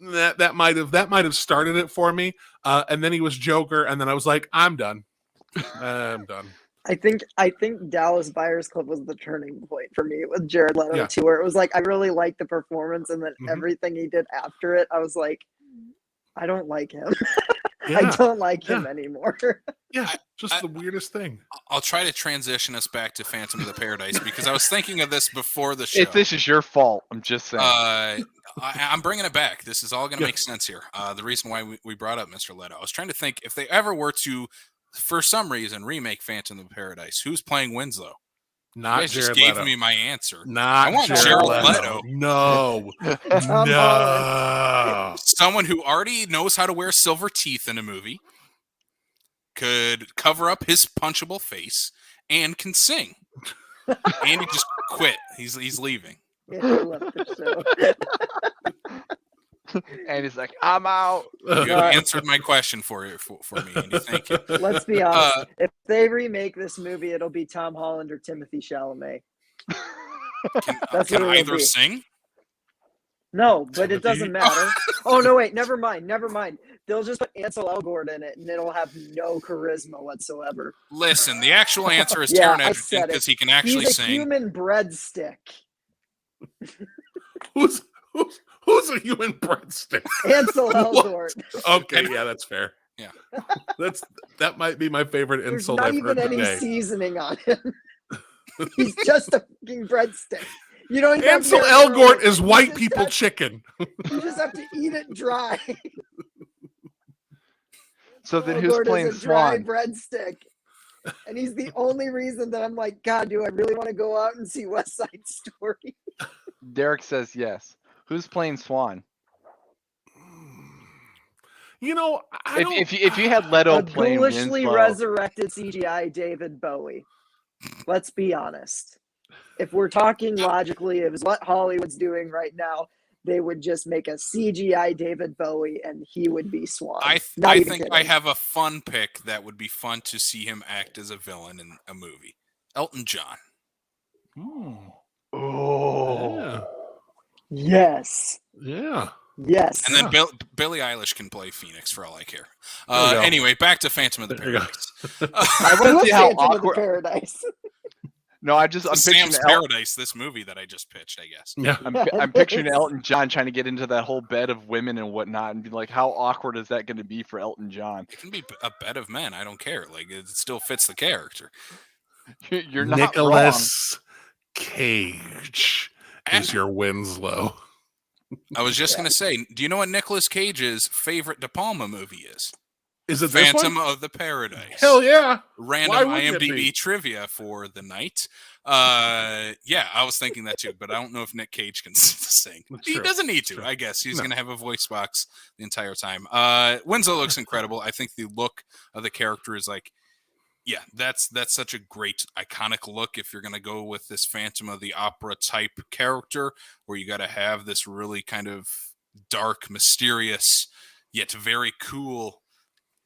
That might have started it for me, and then he was Joker, and then I was like, I'm done. I'm done. I think Dallas Buyers Club was the turning point for me with Jared Leto Yeah. too, where it was like I really liked the performance, and then Mhm. everything he did after it, I was like, I don't like him. Yeah. I don't like him Yeah. anymore. Yeah, just the weirdest thing. I'll try to transition us back to Phantom of the Paradise because I was thinking of this before the show. This is your fault. I'm just saying. I'm bringing it back. This is all going to make sense here. The reason why we brought up Mr. Leto, I was trying to think if they ever were to, for some reason, remake Phantom of the Paradise, who's playing Winslow? Not You guys Jared just gave Leto. me my answer. Not I want Jared Jared Leto. Leto. No. Tom No. Someone who already knows how to wear silver teeth in a movie, could cover up his punchable face, and can sing. And he just quit. He's leaving. Yeah, he left the show. And he's like, I'm out. You have answered my question for me, Andy. Thank you. Let's be honest. If they remake this movie, it'll be Tom Holland or Timothy Chalamet. That's Can what it'll either be. sing? No, but it Timothy? doesn't matter. Oh no, wait, never mind. They'll just put Ansel Elgort in it, and it'll have no charisma whatsoever. Listen, the actual answer is Yeah, Taron I Egerton said it. because he can actually He's a sing. human breadstick. Who's a human breadstick? Ansel What? Elgort. Okay, yeah, that's fair. Yeah. That might be my favorite There's insult not I've even heard any today. seasoning on him. He's just a fucking breadstick. You don't even Ansel have to Elgort is white just people have- chicken. You just have to eat it dry. So then who's Elgort playing is a dry Swan? breadstick. And he's the only reason that I'm like, God, do I really want to go out and see West Side Story? Derek says yes. Who's playing Swan? You know, I don't. If you had Leto A playing ghoulishly Winslow, resurrected CGI David Bowie. Let's be honest. If we're talking logically, it was what Hollywood's doing right now. They would just make a CGI David Bowie, and he would be Swan. I Not even think kidding. I have a fun pick that would be fun to see him act as a villain in a movie. Elton John. oh, Yes. Yeah. Yes. And then Billie Eilish can play Phoenix for all I care. There you go. Anyway, back to Phantom of the There you go. Paradise. I I want to love see how Phantom of the awkward. Paradise. No, I'm picturing Sam's Paradise, this movie that I just pitched, I guess. Yeah. I'm picturing Elton John trying to get into that whole bed of women and whatnot, and be like, how awkward is that going to be for Elton John? It can be a bed of men. I don't care. Like, it still fits the character. You're not Nicolas Cage And is your Winslow. I was just going to say, do you know what Nicolas Cage's favorite DePalma movie is? Is it this Phantom one? of the Paradise. Hell yeah. Why Random wouldn't it IMDb be? trivia for the night. Yeah, I was thinking that too, but I don't know if Nick Cage can sing. That's He true. doesn't need to, True. I guess. He's No. going to have a voice box the entire time. Winslow looks incredible. I think the look of the character is like, yeah, that's such a great iconic look if you're going to go with this Phantom of the Opera type character where you got to have this really kind of dark, mysterious, yet very cool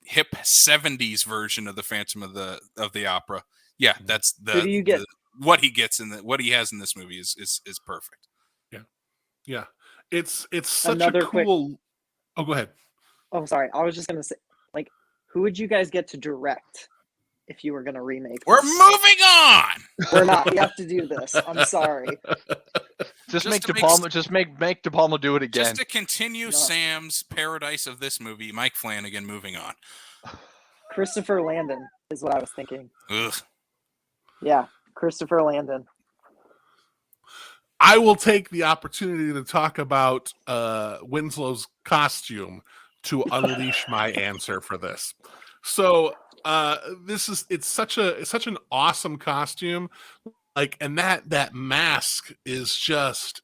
hip 70s version of the Phantom of the Opera. Yeah, that's Who do you get? what he gets what he has in this movie is perfect. Yeah. It's such Another a cool. Oh, go ahead. Oh, sorry. I was just going to say, like, who would you guys get to direct if you were going to remake We're this? moving on. We're not. We have to do this. I'm sorry. Just Just make to make DePalma. Just make DePalma do it again. Just to continue No. Sam's paradise of this movie, Mike Flanagan moving on. Christopher Landon is what I was thinking. Ugh. Yeah, Christopher Landon. I will take the opportunity to talk about Winslow's costume to unleash my answer for this. So it's such an awesome costume, like, and that mask is just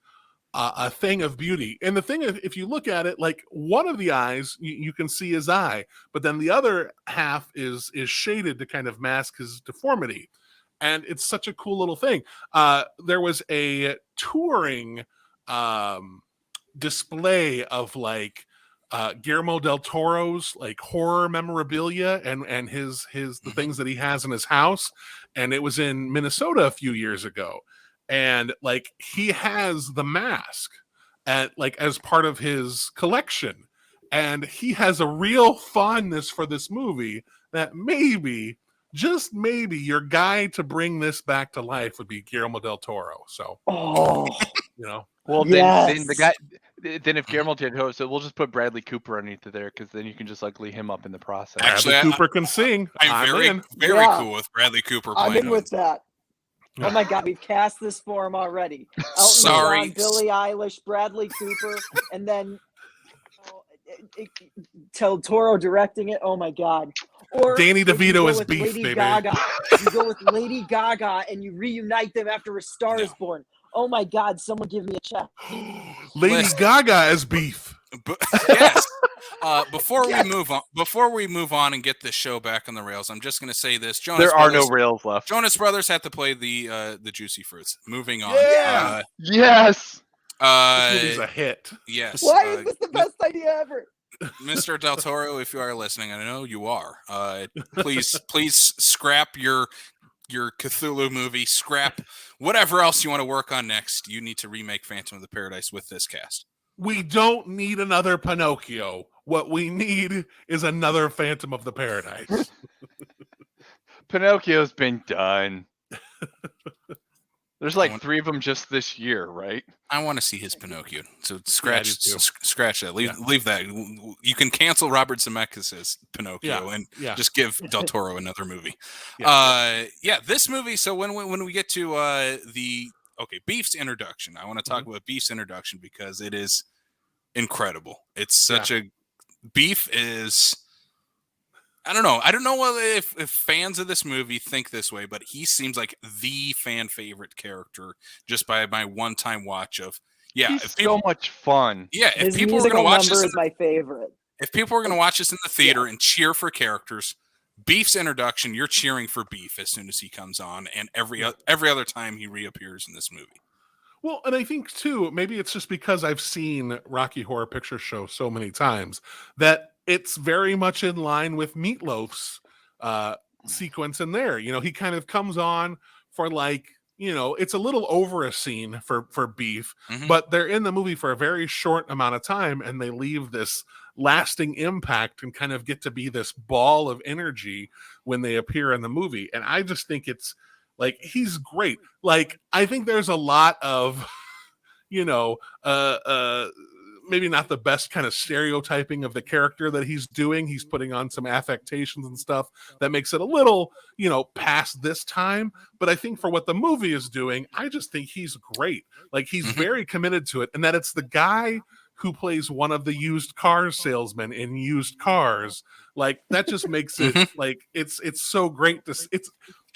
a thing of beauty. And the thing is, if you look at it, like, one of the eyes you can see his eye, but then the other half is shaded to kind of mask his deformity. And it's such a cool little thing. There was a touring display of, like, Guillermo del Toro's, like, horror memorabilia and the things that he has in his house, and it was in Minnesota a few years ago. And, like, he has the mask as part of his collection, and he has a real fondness for this movie that maybe just maybe your guy to bring this back to life would be Guillermo del Toro. So, Oh, you know, Well, yes. then the guy. Then if Guillermo del Toro, so we'll just put Bradley Cooper underneath it there, because then you can just like lay him up in the process. Actually, Bradley Cooper can sing. I'm very in. very cool with Bradley Cooper I'm playing in with Winslow. that. Oh my God, we've cast this for him already. Elton Sorry. John, Billie Eilish, Bradley Cooper, and then Del Toro directing it. Oh my God. Or Danny if you DeVito go is with Beef, Lady baby. Gaga. You go with Lady Gaga and you reunite them after A Star is Born. Oh my God, someone give me a check. Lady Listen. Gaga as Beef. Yes. Before we move on and get this show back on the rails, I'm just going to say this: There are no rails left. Jonas Brothers had to play the Juicy Fruits. Moving on. Yeah. Yes. This movie's a hit. Yes. Why is this the best idea ever? Mr. Del Toro, if you are listening, I know you are. Please scrap your Cthulhu movie, scrap whatever else you want to work on next. You need to remake Phantom of the Paradise with this cast. We don't need another Pinocchio. What we need is another Phantom of the Paradise. Pinocchio's been done. There's like 3 of them just this year, right? I want to see his Pinocchio. So scratch that. Leave that. You can cancel Robert Zemeckis' Pinocchio and just give Del Toro another movie. This movie. So when we get to Beef's introduction, I want to talk about Beef's introduction because it is incredible. It's such a Beef is. I don't know if fans of this movie think this way, but he seems like the fan favorite character just by my one-time watch of He's so much fun. Yeah, his musical number is my favorite. If people are going to watch this in the theater and cheer for characters, Beef's introduction, you're cheering for Beef as soon as he comes on, and every other time he reappears in this movie. Well, and I think too, maybe it's just because I've seen Rocky Horror Picture Show so many times that it's very much in line with Meatloaf's sequence in there. You know, he kind of comes on for it's a little over a scene for Beef, but they're in the movie for a very short amount of time and they leave this lasting impact and kind of get to be this ball of energy when they appear in the movie. And I just think it's like, he's great. Like, I think there's a lot of, maybe not the best kind of stereotyping of the character that he's doing. He's putting on some affectations and stuff that makes it a little, past this time. But I think for what the movie is doing, I just think he's great. Like, he's very committed to it. And that it's the guy who plays one of the used car salesmen in Used Cars. Like, that just makes it like, it's so great to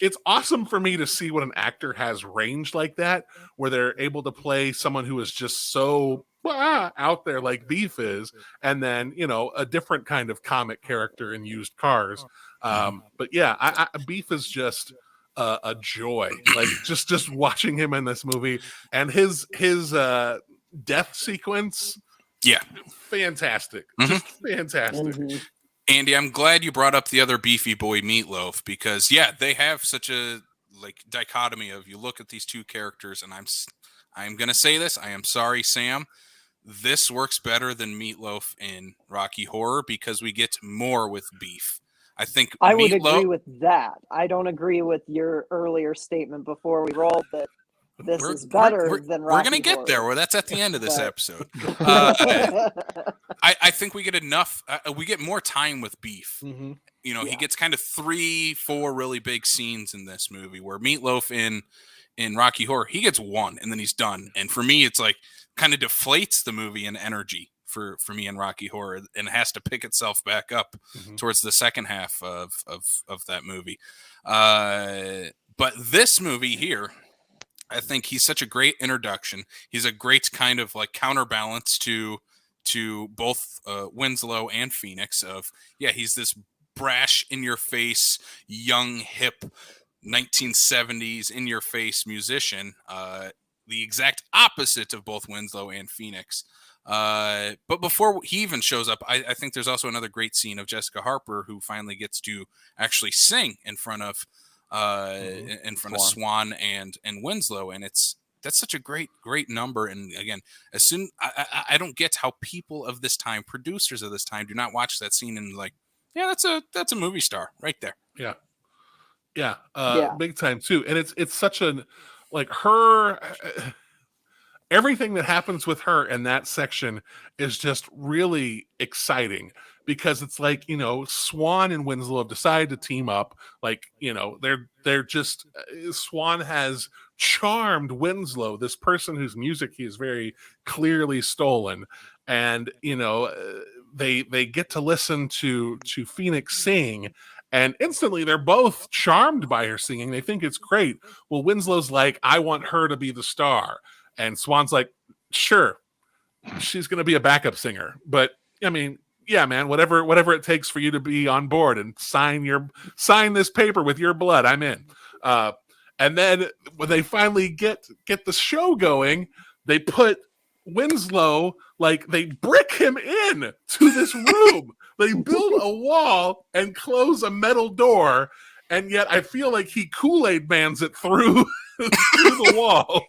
it's awesome for me to see what an actor has range like that, where they're able to play someone who is just so out there like Beef is, and then a different kind of comic character in Used Cars. But yeah, Beef is just a joy. Like just watching him in this movie and his death sequence. Yeah, fantastic, just fantastic. Andy, I'm glad you brought up the other beefy boy Meatloaf because they have such a dichotomy of, you look at these two characters, and I'm gonna say this. I am sorry, Sam. This works better than Meatloaf in Rocky Horror because we get more with Beef. I think I would agree with that. I don't agree with your earlier statement before we rolled that this is better than Rocky We're going to get Horror. there. Well, that's at the end of this episode. I think we get enough. We get more time with Beef. He gets kind of 3-4 really big scenes in this movie, where Meatloaf in Rocky Horror, he gets one and then he's done. And for me, it's like kind of deflates the movie in energy for me in Rocky Horror, and it has to pick itself back up towards the second half of that movie. But this movie here, I think he's such a great introduction. He's a great kind of like counterbalance to both Winslow and Phoenix he's this brash, in your face, young, hip 1970s in your face musician, the exact opposite of both Winslow and Phoenix. But before he even shows up, I think there's also another great scene of Jessica Harper, who finally gets to actually sing in front of Swan and Winslow, and that's such a great number. And again, I don't get how people of this time, producers of this time, do not watch that scene and like, that's a movie star right there. Yeah. Yeah, Yeah. big time too. And it's such a like her everything that happens with her in that section is just really exciting because it's like, Swan and Winslow have decided to team up. Like, they're just Swan has charmed Winslow, this person whose music he has very clearly stolen. And, they get to listen to Phoenix sing, and instantly they're both charmed by her singing. They think it's great. Well, Winslow's like, I want her to be the star. And Swan's like, sure, she's going to be a backup singer. But I mean, yeah, man, whatever it takes for you to be on board and sign this paper with your blood, I'm in. And then when they finally get the show going, they put Winslow, like they brick him in to this room. They build a wall and close a metal door. And yet I feel like he Kool-Aid mans it through the wall.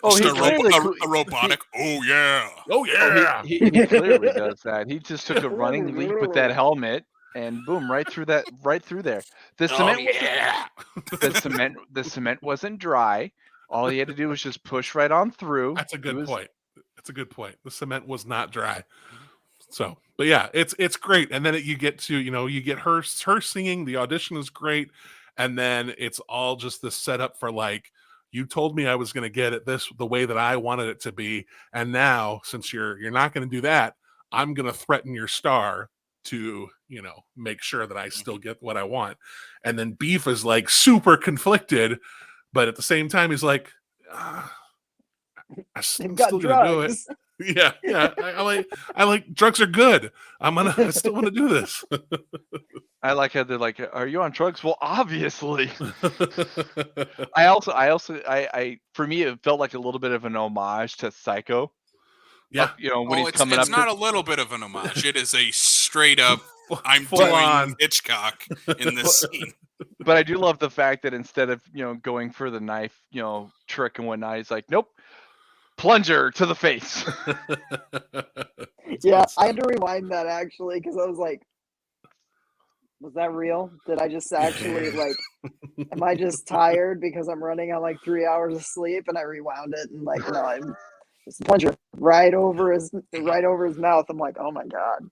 Oh, Just he a robotic. Oh yeah. Oh yeah. he clearly does that. He just took a running leap with that helmet, and boom, right through there. The cement wasn't dry. All he had to do was just push right on through. That's a good point. The cement was not dry. So, but yeah, it's great. And then you get her singing. The audition is great, and then it's all just this setup for like, you told me I was going to get it the way that I wanted it to be, and now since you're not going to do that, I'm going to threaten your star to make sure that I still get what I want. And then Beef is like super conflicted, but at the same time he's like, I'm still going to do it. Yeah. I like drugs are good. I still want to do this. I like how they're like, "Are you on drugs?" Well, obviously. I for me, it felt like a little bit of an homage to Psycho. Yeah, when he's coming it's up. not a little bit of an homage. It is a straight up. I'm Full doing on Hitchcock in this scene. But I do love the fact that instead of going for the knife trick and whatnot, he's like, nope. Plunger to the face. Yeah, I had to rewind that actually because I was like, was that real? Did I just actually am I just tired because I'm running on like 3 hours of sleep? And I rewound it and like, no, I'm just plunger right over his mouth. I'm like, oh my God.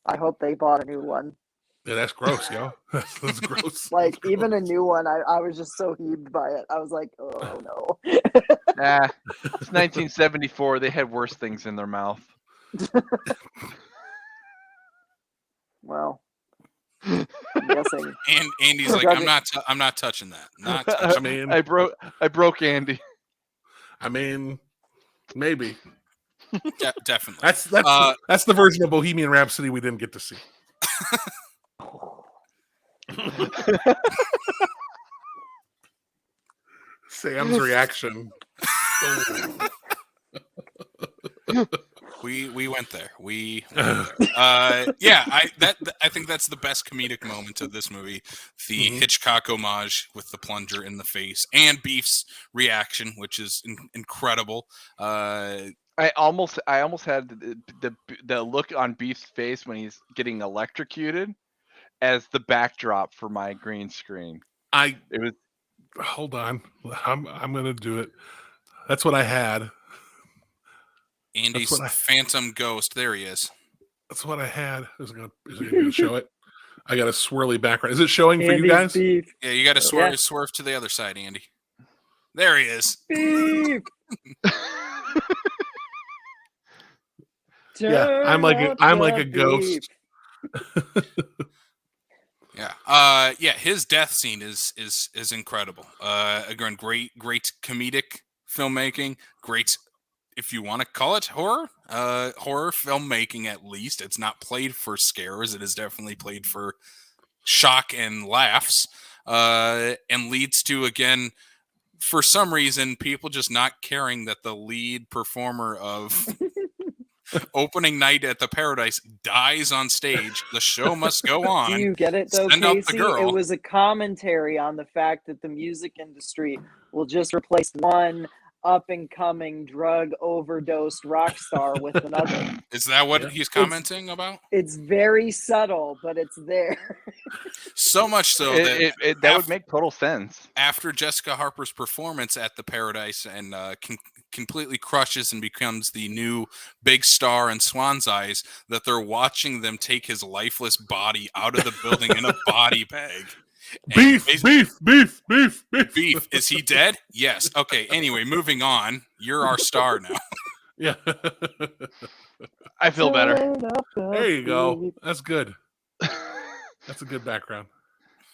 I hope they bought a new one. Yeah, that's gross, yo. That's gross. Like even a new one, I was just so heaved by it. I was like, oh no. Nah, it's 1974. They had worse things in their mouth. Well, I'm guessing. And Andy's like, I'm not touching that. Not touching. I broke Andy. I mean, maybe. Definitely. That's the version of Bohemian Rhapsody we didn't get to see. Sam's reaction. We went there. Yeah, I think that's the best comedic moment of this movie. The Hitchcock homage with the plunger in the face and Beef's reaction, which is incredible. I almost had the look on Beef's face when he's getting electrocuted as the backdrop for my green screen. Hold on. I'm gonna do it. That's what I had. Andy's phantom ghost. There he is. That's what I had. Is it gonna show it? I got a swirly background. Is it showing for you guys? Beef. Yeah, you got to swerve to the other side, Andy. There he is. Beef. Yeah, I'm like a ghost. Yeah. His death scene is incredible. Again, great comedic filmmaking. Great, if you want to call it horror filmmaking. At least it's not played for scares. It is definitely played for shock and laughs. And leads to, again, for some reason, people just not caring that the lead performer of opening night at the Paradise dies on stage. The show must go on. Do you get it though, Send out the Casey? girl. It was a commentary on the fact that the music industry will just replace one up-and-coming drug overdosed rock star with another. Is that what he's commenting about? It's very subtle, but it's there. So much so that that would make total sense. After Jessica Harper's performance at the Paradise and completely crushes and becomes the new big star in Swan's eyes, that they're watching them take his lifeless body out of the building in a body bag. Beef. Is he dead? Yes. Okay. Anyway, moving on. You're our star now. Yeah. I feel better. There you go. That's good. That's a good background.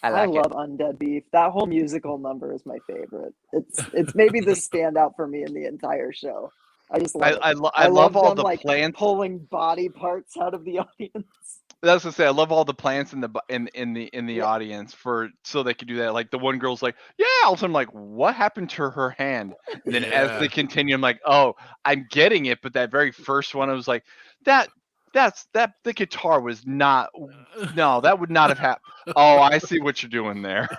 I love Undead Beef. That whole musical number is my favorite. It's maybe the standout for me in the entire show. I just love I love all them, the like, plants pulling body parts out of the audience. That's to say, I love all the plants in the audience so they could do that. Like the one girl's like, yeah. All of a sudden, I'm like, what happened to her hand? And then as they continue, I'm like, oh, I'm getting it. But that very first one, I was like, the guitar was not. No, that would not have happened. Oh, I see what you're doing there.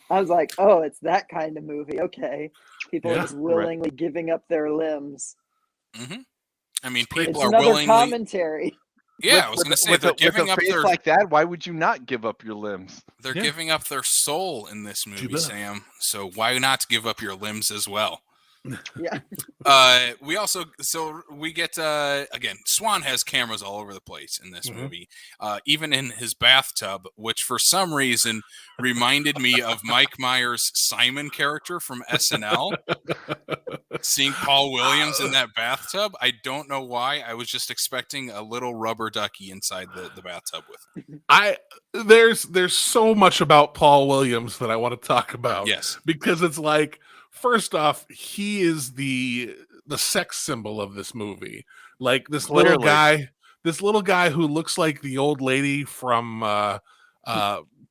I was like, oh, it's that kind of movie. Okay, people are just willingly giving up their limbs. Mm-hmm. I mean, people it's are another willingly. Commentary. Yeah, I was going to say they're giving up their like that. Why would you not give up your limbs? They're giving up their soul in this movie, Sam. So why not give up your limbs as well? Yeah. We get again. Swan has cameras all over the place in this movie, even in his bathtub, which for some reason reminded me of Mike Myers' Simon character from SNL. Seeing Paul Williams in that bathtub, I don't know why. I was just expecting a little rubber ducky inside the bathtub with him. There's so much about Paul Williams that I want to talk about. Yes, because it's like, first off, he is the sex symbol of this movie. Like this little guy who looks like the old lady from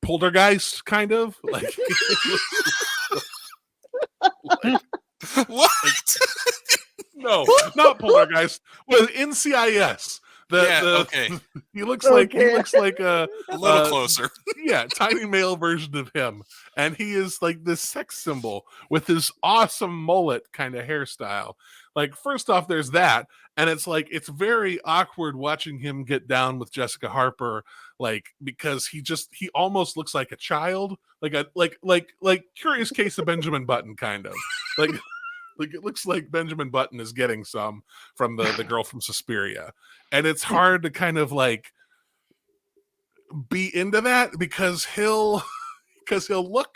Poltergeist, kind of like. What? No, not Poltergeist. Well, NCIS. Okay. He looks like a little closer. Yeah, tiny male version of him, and he is like this sex symbol with his awesome mullet kind of hairstyle. Like, first off, there's that, and it's like it's very awkward watching him get down with Jessica Harper, like because he almost looks like a child, like Curious Case of Benjamin Button, kind of like. Like it looks like Benjamin Button is getting some from the girl from Suspiria. And it's hard to kind of like be into that because he'll look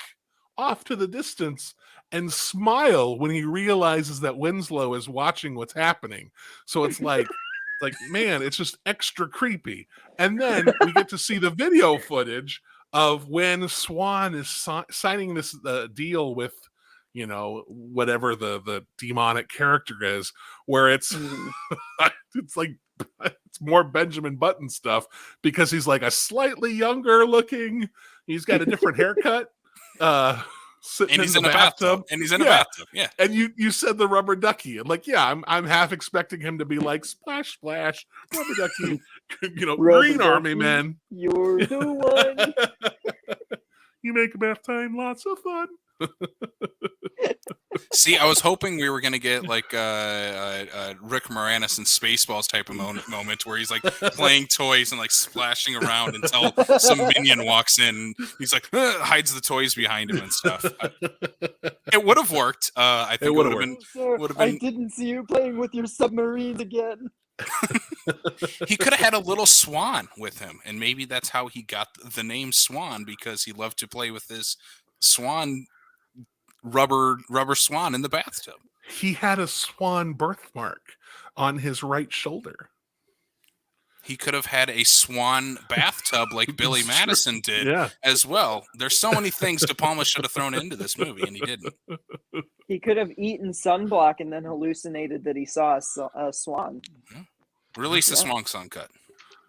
off to the distance and smile when he realizes that Winslow is watching what's happening. So it's like man, it's just extra creepy. And then we get to see the video footage of when Swan is signing this deal with, you know, whatever the demonic character is, where it's it's more Benjamin Button stuff because he's like a slightly younger looking, he's got a different haircut, sitting in the bathtub. And he's in a bathtub. Yeah. And you said the rubber ducky. And like, yeah, I'm half expecting him to be like splash splash, rubber ducky, you know, Green Army men. You're the one. You make bath time lots of fun. See, I was hoping we were going to get like Rick Moranis and Spaceballs type of moment where he's like playing toys and like splashing around until some minion walks in. He's like hides the toys behind him and stuff. It would have worked. I think it would have been. I didn't see you playing with your submarines again. He could have had a little swan with him, and maybe that's how he got the name Swan, because he loved to play with his swan. Rubber swan in the bathtub. He had a swan birthmark on his right shoulder. He could have had a swan bathtub like Billy Madison did as well. There's so many things DePalma should have thrown into this movie, and he didn't. He could have eaten sunblock and then hallucinated that he saw a swan. Mm-hmm. Release the Swan Song cut.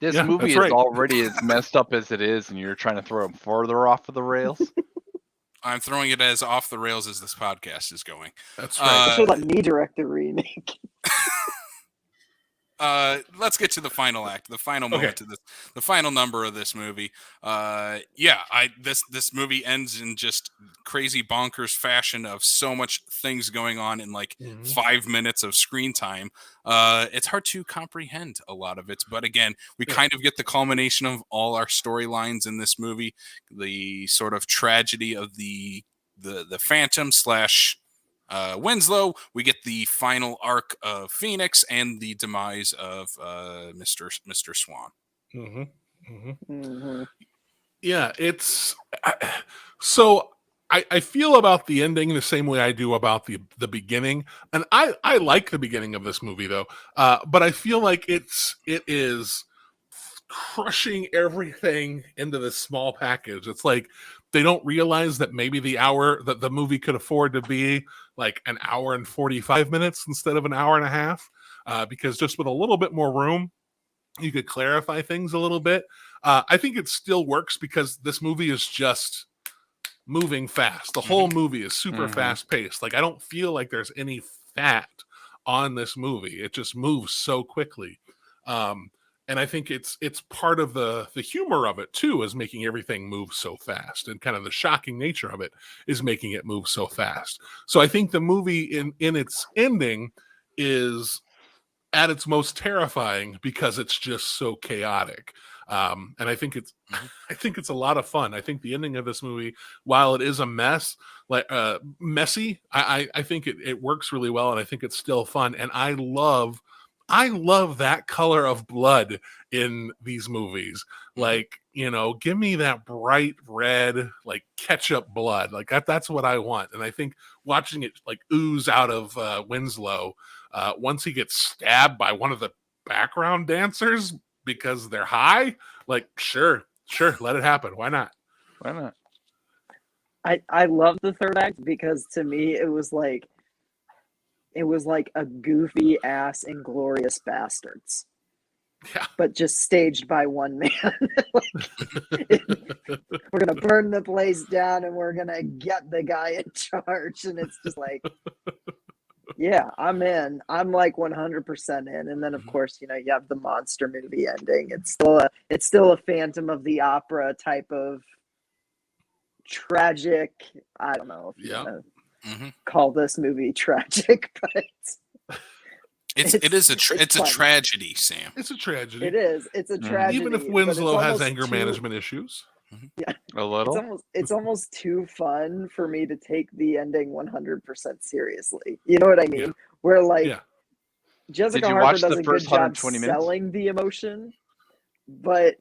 This movie is already as messed up as it is, and you're trying to throw him further off of the rails. I'm throwing it as off the rails as this podcast is going. That's right. You should let me direct the remake. let's get to the final act, the final moment Okay. of this, the final number of this movie. This movie ends in just crazy bonkers fashion of so much things going on in like Mhm. 5 minutes of screen time. It's hard to comprehend a lot of it, but again, we Yeah. kind of get the culmination of all our storylines in this movie, the sort of tragedy of the Phantom slash Winslow. We get the final arc of Phoenix and the demise of Mr. Swan. Mm-hmm. Mm-hmm. Mm-hmm. Yeah, so I feel about the ending the same way I do about the beginning, and I like the beginning of this movie though, but I feel like it is crushing everything into this small package. It's like they don't realize that maybe the movie could afford to be like an hour and 45 minutes instead of an hour and a half, because just with a little bit more room, you could clarify things a little bit. I think it still works because this movie is just moving fast. The whole movie is super fast paced. Like I don't feel like there's any fat on this movie. It just moves so quickly. And I think it's part of the humor of it too, is making everything move so fast, and kind of the shocking nature of it is making it move so fast. So I think the movie in its ending is at its most terrifying because it's just so chaotic. And I think it's I think it's a lot of fun. I think the ending of this movie, while it is a mess, like messy, I think it works really well, and I think it's still fun. And I love that color of blood in these movies. Like, give me that bright red, like ketchup blood. Like that's what I want. And I think watching it like ooze out of Winslow, once he gets stabbed by one of the background dancers because they're high, like sure, let it happen. Why not? Why not? I love the third act because to me it was like a goofy ass Inglorious Bastards. Yeah. But just staged by one man. We're gonna burn the place down and we're gonna get the guy in charge. And it's just like, yeah, I'm in. I'm like 100% in. And then of course, you have the monster movie ending. It's still a Phantom of the Opera type of tragic. I don't know if you want to call this movie tragic, but it's a tragedy, Sam. It's a tragedy. It is. It's a tragedy. Even if Winslow has anger management issues. Yeah. A little. It's almost too fun for me to take the ending 100% seriously. You know what I mean? Yeah. Where like Yeah. Jessica Did you Harper watch does the a good first job 120 minutes? selling the emotion, but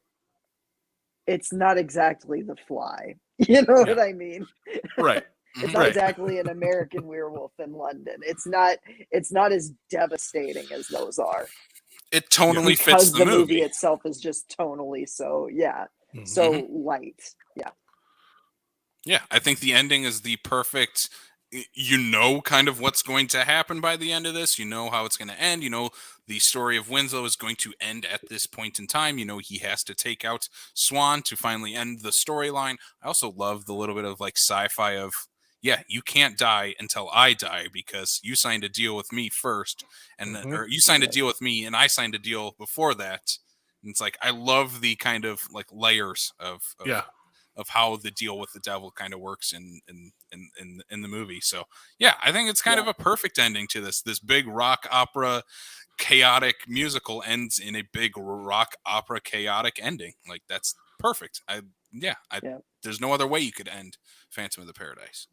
it's not exactly The Fly. You know what I mean? Right. It's not exactly an American Werewolf in London. It's not as devastating as those are. It tonally Because fits the movie itself is just tonally so so light. Yeah. Yeah, I think the ending is the perfect, kind of what's going to happen by the end of this. You know how it's going to end. The story of Winslow is going to end at this point in time. He has to take out Swan to finally end the storyline. I also love the little bit of like sci-fi of, you can't die until I die because you signed a deal with me first, and or you signed a deal with me and I signed a deal before that. And it's like, I love the kind of like layers of how the deal with the devil kind of works in the movie. So yeah, I think it's kind of a perfect ending to this big rock opera chaotic musical ends in a big rock opera chaotic ending. Like that's perfect. There's no other way you could end Phantom of the Paradise.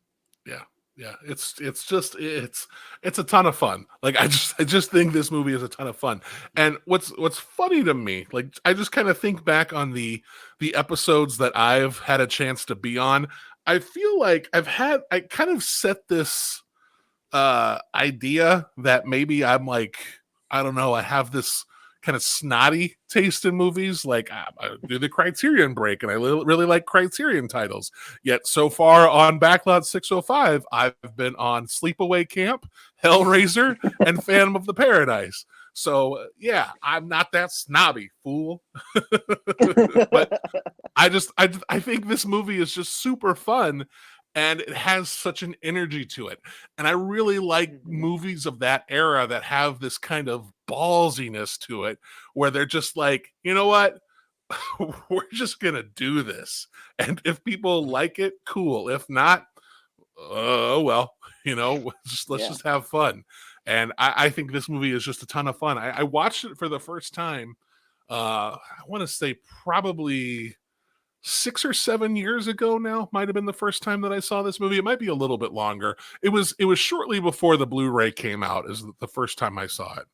Yeah, it's a ton of fun. Like I just think this movie is a ton of fun. And what's funny to me, like I just kind of think back on the episodes that I've had a chance to be on. I feel like I kind of set this idea that maybe I'm like, I don't know, I have this kind of snotty taste in movies. Like I do the Criterion break, and I really like Criterion titles. Yet so far on Backlot 605, I've been on Sleepaway Camp, Hellraiser, and Phantom of the Paradise. So yeah, I'm not that snobby, fool. But I think this movie is just super fun. and it has such an energy to it. And I really like movies of that era that have this kind of ballsiness to it, where they're just like, you know what? We're just gonna do this. And if people like it, cool. If not, oh well, let's Yeah. just have fun. And I think this movie is just a ton of fun. I watched it for the first time, I want to say probably 6 or 7 years ago now. Might have been the first time that I saw this movie. It might be a little bit longer. It was shortly before the Blu-ray came out, is the first time I saw it.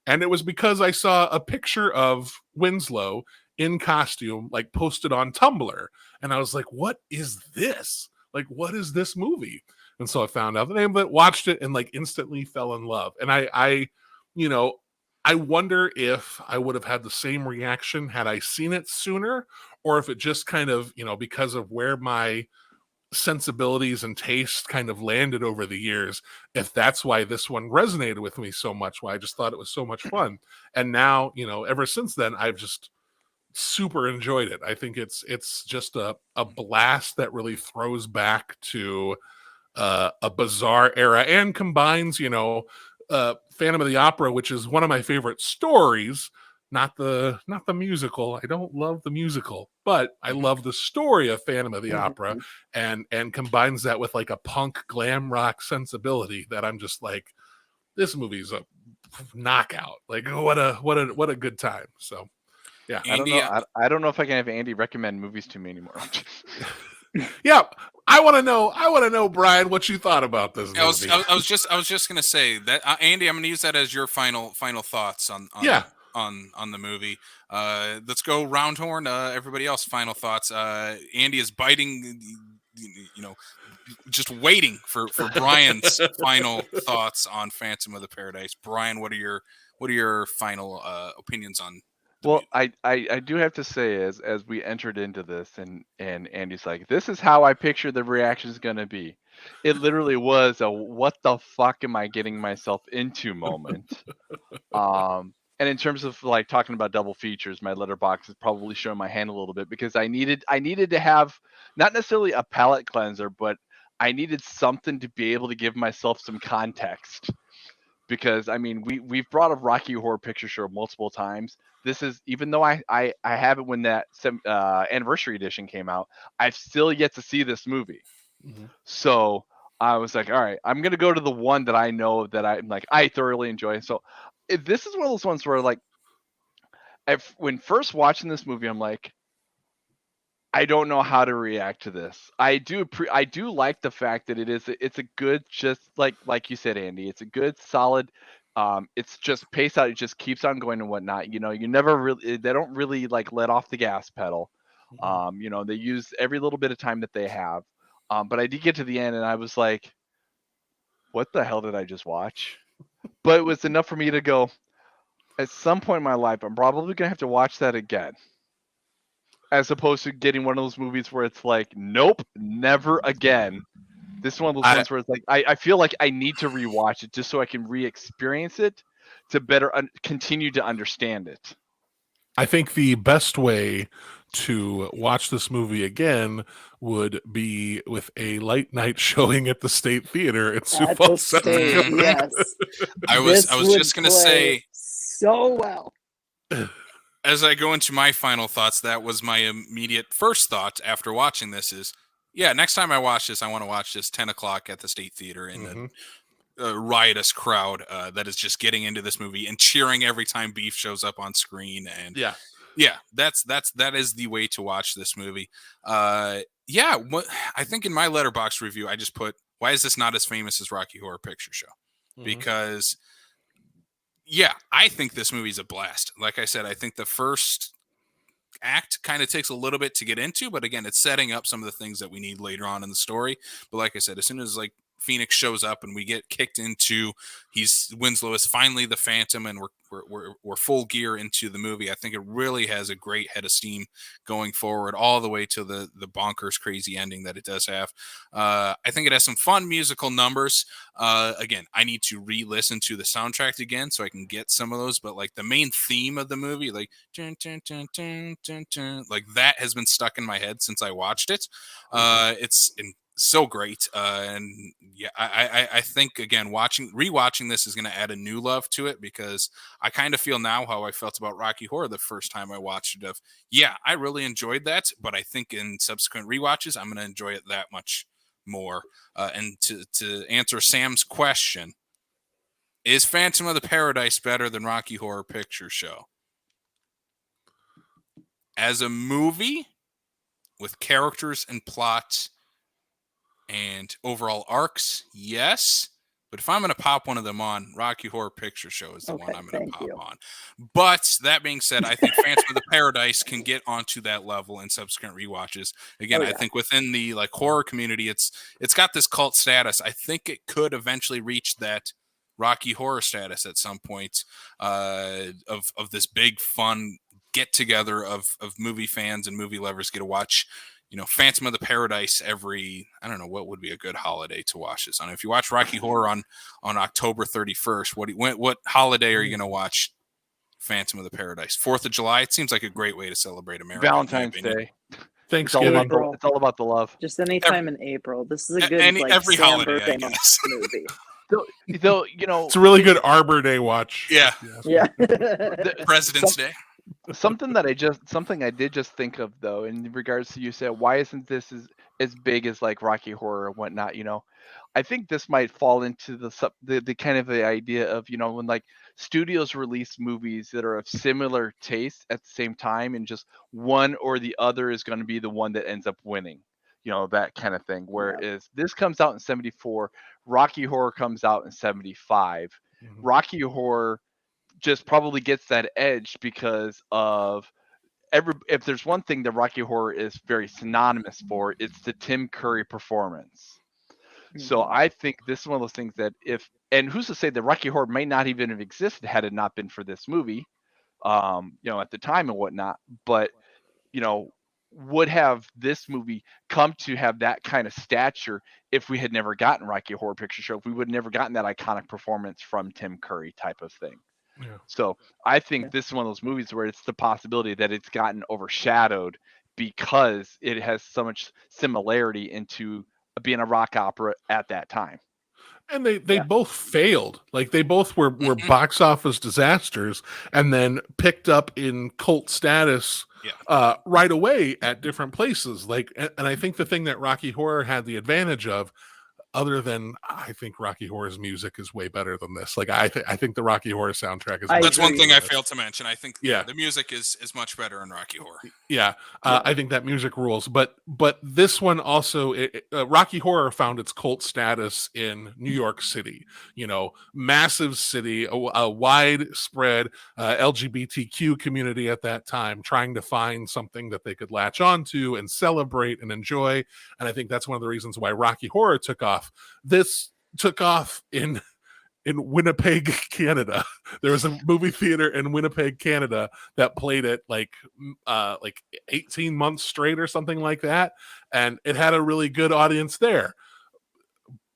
And it was because I saw a picture of Winslow in costume, like posted on Tumblr. And I was like, what is this? Like, what is this movie? And so I found out the name of it, watched it, and like instantly fell in love. And I wonder if I would have had the same reaction had I seen it sooner, or if it just kind of, because of where my sensibilities and taste kind of landed over the years, if that's why this one resonated with me so much, why I just thought it was so much fun. And now, ever since then, I've just super enjoyed it. I think it's just a blast that really throws back to a bizarre era and combines, Phantom of the Opera, which is one of my favorite stories, not the musical. I don't love the musical, but I love the story of Phantom of the Opera, and combines that with like a punk glam rock sensibility that I'm just like, this movie's a knockout. Like, what a good time. So yeah. Andy, I don't know if I can have Andy recommend movies to me anymore. Yeah, I want to know, Brian, what you thought about this movie. I was just gonna say that, Andy, I'm gonna use that as your final thoughts on the movie. Let's go round horn. Everybody else, final thoughts. Andy is biting, just waiting for Brian's final thoughts on Phantom of the Paradise. Brian, what are your final opinions on? Well, I do have to say, as we entered into this, and Andy's like, this is how I picture the reaction is going to be. It literally was a what the fuck am I getting myself into moment. And in terms of like talking about double features, my letterbox is probably showing my hand a little bit, because I needed to have not necessarily a palate cleanser, but I needed something to be able to give myself some context. Because I mean, we've brought up Rocky Horror Picture Show multiple times. This is, even though I haven't, when that anniversary edition came out, I've still yet to see this movie. Mm-hmm. So I was like, all right, I'm gonna go to the one that I know that I thoroughly enjoy. So this is one of those ones where like, when first watching this movie, I'm like, I don't know how to react to this. I do like the fact that it's a good, just like you said, Andy, it's a good solid. It's just paced out. It just keeps on going and whatnot. You never really, they don't really like let off the gas pedal. They use every little bit of time that they have. But I did get to the end and I was like, what the hell did I just watch? But it was enough for me to go, at some point in my life, I'm probably gonna have to watch that again. As opposed to getting one of those movies where it's like, nope, never again. This is one of those ones where it's like, I feel like I need to rewatch it just so I can re-experience it to better continue to understand it. I think the best way to watch this movie again would be with a late night showing at the State Theater in Sioux Falls, South Dakota. Yes. I was just gonna say, so well. as I go into my final thoughts, that was my immediate first thought after watching this is, yeah, next time I watch this, I want to watch this 10 o'clock at the State Theater in a riotous crowd that is just getting into this movie and cheering every time Beef shows up on screen. And that is the way to watch this movie. I think in my Letterboxd review, I just put, why is this not as famous as Rocky Horror Picture Show? Because I think this movie's a blast. Like I said, I think the first act kind of takes a little bit to get into, but again, it's setting up some of the things that we need later on in the story. But like I said, as soon as like Phoenix shows up and we get kicked into, Winslow is finally the Phantom, and we're full gear into the movie. I think it really has a great head of steam going forward, all the way to the bonkers crazy ending that it does have. I think it has some fun musical numbers. Again, I need to re-listen to the soundtrack again so I can get some of those. But like the main theme of the movie, like dun, dun, dun, dun, dun, dun, like that has been stuck in my head since I watched it. It's so great. And yeah, I think again, rewatching this is going to add a new love to it, because I kind of feel now how I felt about Rocky Horror the first time I watched it. Of yeah, I really enjoyed that, but I think in subsequent rewatches, I'm going to enjoy it that much more. And to answer Sam's question, is Phantom of the Paradise better than Rocky Horror Picture Show? As a movie with characters and plots and overall arcs, yes. But if I'm going to pop one of them on, Rocky Horror Picture Show is the one I'm going to pop on. But that being said, I think Phantom of the Paradise can get onto that level in subsequent rewatches. Again, I think within the like horror community, it's got this cult status. I think it could eventually reach that Rocky Horror status at some point of this big fun get together of movie fans and movie lovers get to watch, Phantom of the Paradise every, I don't know, what would be a good holiday to watch this on? If you watch Rocky Horror on October 31st, what holiday are you going to watch Phantom of the Paradise? 4th of July? It seems like a great way to celebrate America. Valentine's Day. Thanksgiving. It's all about the love. Just anytime in April. This is a good every Sam holiday, birthday I guess. movie. Though, it's a really good Arbor Day watch. Yeah. Yeah. President's Day. Something I did just think of, though, in regards to, you said, why isn't this as big as like Rocky Horror and whatnot? I think this might fall into the kind of the idea of, when like studios release movies that are of similar taste at the same time, and just one or the other is going to be the one that ends up winning, that kind of thing. Whereas this comes out in 74, Rocky Horror comes out in 75. Mm-hmm. Rocky Horror just probably gets that edge because of if there's one thing that Rocky Horror is very synonymous for, it's the Tim Curry performance. Mm-hmm. So I think this is one of those things that and who's to say that Rocky Horror may not even have existed had it not been for this movie, at the time and whatnot, but, would have this movie come to have that kind of stature if we had never gotten Rocky Horror Picture Show, if we would have never gotten that iconic performance from Tim Curry type of thing. Yeah. So I think this is one of those movies where it's the possibility that it's gotten overshadowed because it has so much similarity into being a rock opera at that time. And they both failed. Like they both were box office disasters and then picked up in cult status right away at different places. And I think the thing that Rocky Horror had the advantage of, other than I think Rocky Horror's music is way better than this. Like I think the Rocky Horror soundtrack is. That's one thing I failed to mention. I think the music is much better in Rocky Horror. Yeah, I think that music rules. But this one also, Rocky Horror found its cult status in New York City. Massive city, a widespread LGBTQ community at that time, trying to find something that they could latch onto and celebrate and enjoy. And I think that's one of the reasons why Rocky Horror took off. This took off in Winnipeg, Canada. There was a movie theater in Winnipeg, Canada that played it like 18 months straight or something like that, and it had a really good audience there.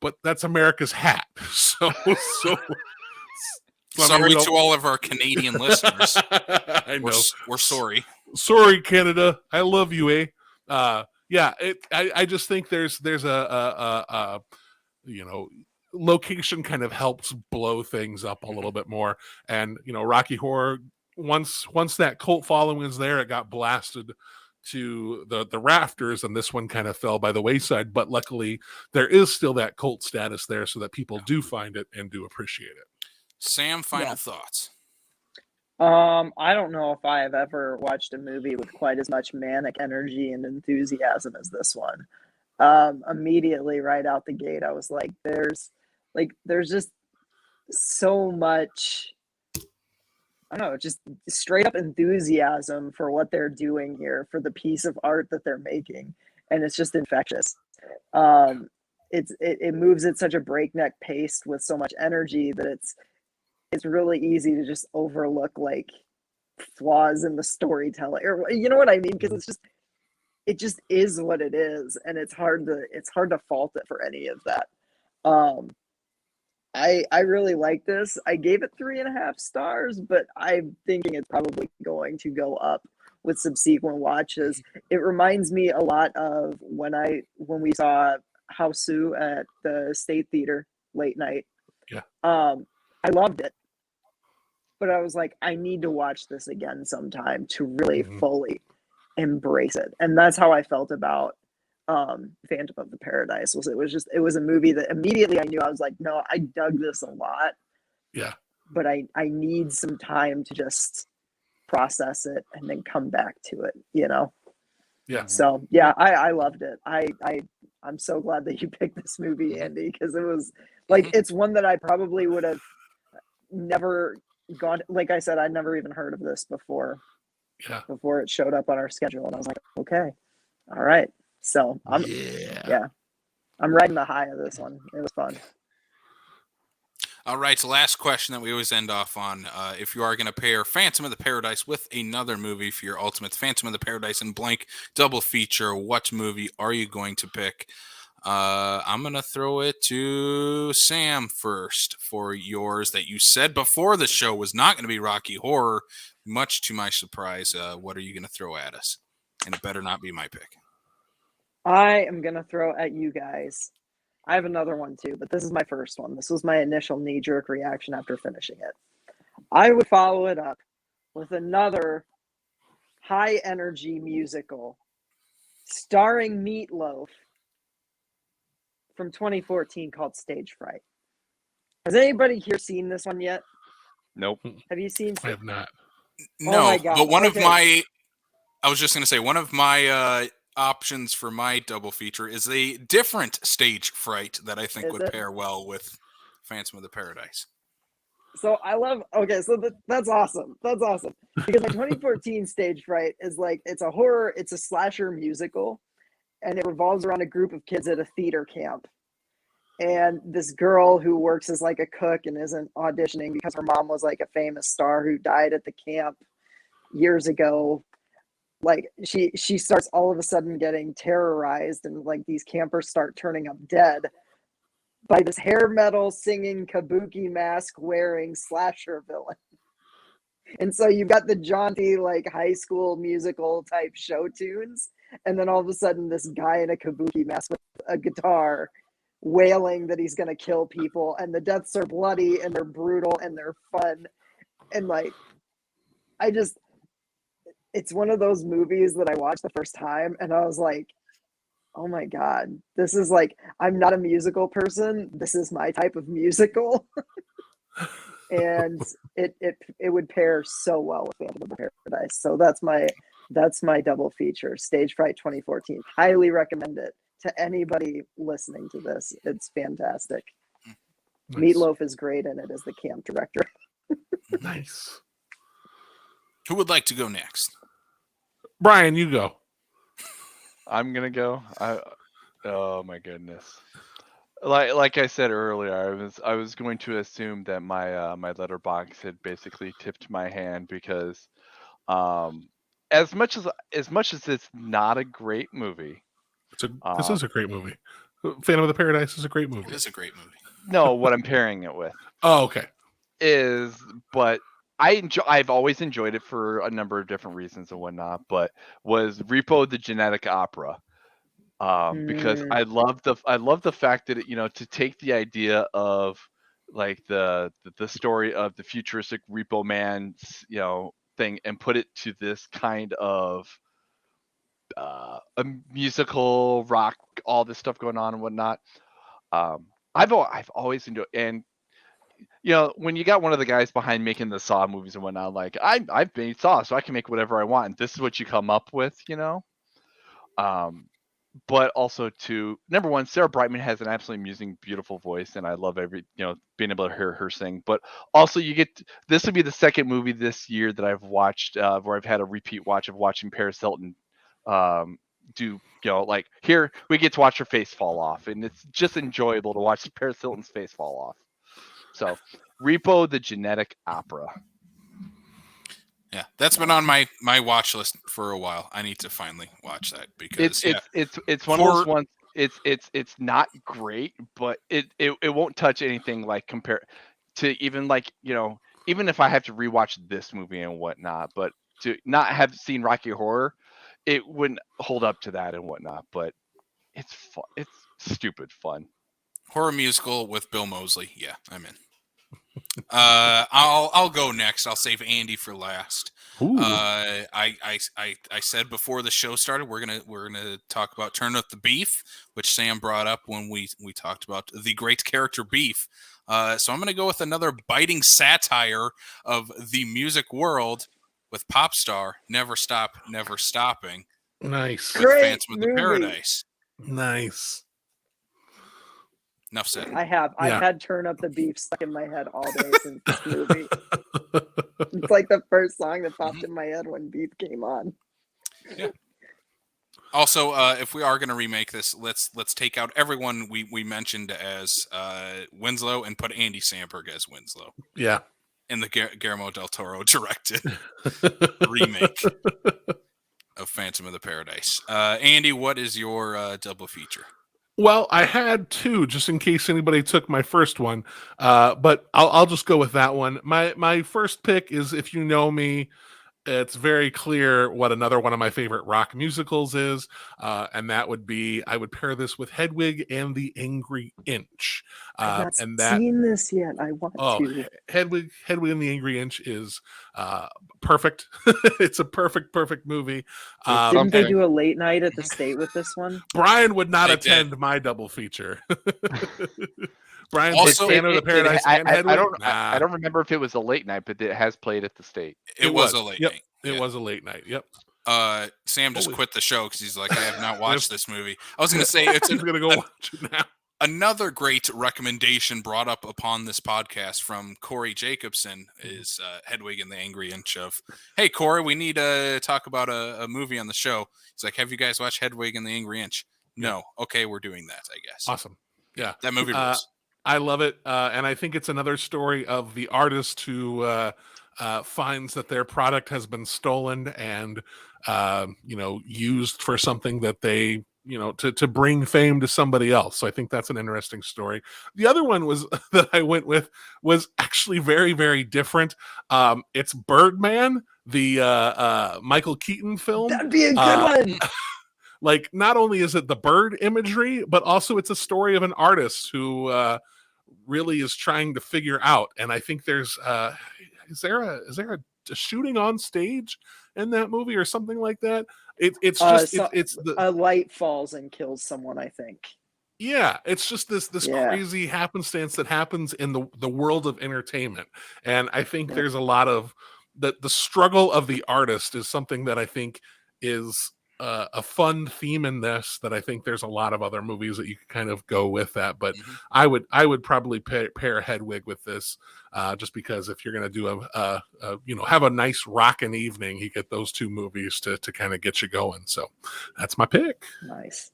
But that's America's hat. So sorry to all of our Canadian listeners. I know. We're sorry. Sorry, Canada. I love you, eh? I just think there's a location kind of helps blow things up a little bit more. And, Rocky Horror, once that cult following is there, it got blasted to the rafters, and this one kind of fell by the wayside. But luckily, there is still that cult status there so that people do find it and do appreciate it. Sam, final thoughts. I don't know if I have ever watched a movie with quite as much manic energy and enthusiasm as this one. Immediately right out the gate, I was like, there's just so much, I don't know, just straight up enthusiasm for what they're doing here, for the piece of art that they're making. And it's just infectious. It moves at such a breakneck pace with so much energy that it's really easy to just overlook like flaws in the storytelling, or you know what I mean? Because it just is what it is, and it's hard to fault it for any of that. I really like this. I gave it 3.5 stars, but I'm thinking it's probably going to go up with subsequent watches. It reminds me a lot of when we saw Hausu at the State Theater late night. Yeah. I loved it, but I was like, I need to watch this again sometime to really fully embrace it. And that's how I felt about Phantom of the Paradise. It was a movie that immediately I knew, I was like, no, I dug this a lot. Yeah. But I need some time to just process it and then come back to it, you know? Yeah. So yeah, I loved it. I'm so glad that you picked this movie, Andy, because it was like, it's one that I probably would have never gone. Like I said, I'd never even heard of this before it showed up on our schedule. And I was like, okay, all right. So I'm riding the high of this one. It was fun. All right, so last question that we always end off on. If you are going to pair Phantom of the Paradise with another movie for your ultimate Phantom of the Paradise and blank double feature, what movie are you going to pick? I'm going to throw it to Sam first for yours that you said before the show was not going to be Rocky Horror. Much to my surprise, what are you going to throw at us? And it better not be my pick. I am going to throw at you guys. I have another one too, but this is my first one. This was my initial knee-jerk reaction after finishing it. I would follow it up with another high-energy musical starring Meatloaf from 2014 called Stage Fright. Has anybody here seen this one yet? Nope. Have you seen? I have not. No, my God. but one of Okay. my, I was just going to say, one of my options for my double feature is a different Stage Fright that I think would pair well with Phantom of the Paradise. So I love, okay, so that's awesome. That's awesome. Because my 2014 Stage Fright is like, it's a horror, it's a slasher musical, and it revolves around a group of kids at a theater camp. And this girl who works as like a cook and isn't auditioning because her mom was like a famous star who died at the camp years ago. Like she starts all of a sudden getting terrorized, and like these campers start turning up dead by this hair metal singing kabuki mask wearing slasher villain. And so you've got the jaunty like high school musical type show tunes, and then all of a sudden this guy in a kabuki mask with a guitar wailing that he's going to kill people, and the deaths are bloody and they're brutal and they're fun. And like, it's one of those movies that I watched the first time and I was like, oh my God, this is like, I'm not a musical person. This is my type of musical. And it would pair so well with Phantom of the Paradise. So that's my double feature, Stage Fright 2014. Highly recommend it to anybody listening to this. It's fantastic. Nice. Meatloaf is great in it as the camp director. Nice. Who would like to go next? Brian, you go. I'm gonna go. Oh my goodness. Like I said earlier, I was going to assume that my my letterbox had basically tipped my hand because as much as it's not a great movie. This is a great movie. Phantom of the Paradise is a great movie. It is a great movie. No, what I'm pairing it with. Oh, okay. But I've always enjoyed it for a number of different reasons and whatnot, but was Repo the Genetic Opera. Because I love the fact that it, to take the idea of like the story of the futuristic Repo Man, thing and put it to this kind of a musical rock, all this stuff going on and whatnot. I've always enjoyed, and when you got one of the guys behind making the Saw movies and whatnot, like I've made Saw, so I can make whatever I want. And this is what you come up with, But also number one, Sarah Brightman has an absolutely amusing, beautiful voice, and I love being able to hear her sing. But also, this would be the second movie this year that I've watched where I've had a repeat watch of watching Paris Hilton do, like here we get to watch her face fall off, and it's just enjoyable to watch Paris Hilton's face fall off. So, Repo the Genetic Opera. Yeah, that's been on my watch list for a while. I need to finally watch that because it's one of those ones. It's not great, but it won't touch anything like compared to even like even if I have to rewatch this movie and whatnot. But to not have seen Rocky Horror, it wouldn't hold up to that and whatnot. But it's fun. stupid fun. Horror musical with Bill Moseley. Yeah, I'm in. I'll go next. I'll save Andy for last. Ooh. I said before the show started we're gonna talk about Turn Up the Beef, which Sam brought up when we talked about the great character Beef. So I'm gonna go with another biting satire of the music world with pop star Never Stop, Never Stopping Nice. with Great Phantom of the movie. Paradise. Nice. Enough said. I've Yeah. had Turn Up the Beef stuck in my head all day since this movie. It's like the first song that popped in my head when Beef came on. Yeah. Also, if we are going to remake this, let's take out everyone we mentioned as Winslow and put Andy Samberg as Winslow Yeah. in the Guillermo del Toro directed remake of Phantom of the Paradise. Andy, what is your double feature? Well, I had two, just in case anybody took my first one, but I'll just go with that one. My first pick is, if you know me, it's very clear what another one of my favorite rock musicals is, and that would be, I would pair this with Hedwig and the Angry Inch. I've not and that seen this yet. I want to. Hedwig and the Angry Inch is perfect. It's a perfect movie. Didn't they Okay. do a late night at the state with this one? Brian would not They attend my double feature. Brian's Also, a fan of the Paradise and Hedwig. I don't remember if it was a late night, but it has played at the state. It was a late Yep. night. It was a late night. Yep. Sam just Holy- quit the show because he's like, I have not watched this movie. I was going to say it's I'm gonna go watch it now. another great recommendation brought up upon this podcast from Corey Jacobson is Hedwig and the Angry Inch of, hey, Corey, we need to talk about a movie on the show. He's like, have you guys watched Hedwig and the Angry Inch? No. Okay, we're doing that, I guess. Awesome. Yeah. That movie rules. I love it, and I think it's another story of the artist who finds that their product has been stolen and used for something that they to bring fame to somebody else. So I think that's an interesting story. The other one was that I went with was actually very, very different. It's Birdman, the Michael Keaton film. That'd be a good one. Like, not only is it the bird imagery, but also it's a story of an artist who really is trying to figure out. And I think there's is there a shooting on stage in that movie or something like that? It's just it's a light falls and kills someone, I think. Yeah, it's just this crazy happenstance that happens in the world of entertainment. And I think there's a lot of the struggle of the artist is something that I think is a fun theme in this, that I think there's a lot of other movies that you could kind of go with that. But I would probably pair Hedwig with this, just because if you're going to do have a nice rockin' evening, you get those two movies to kind of get you going. So that's my pick. Nice.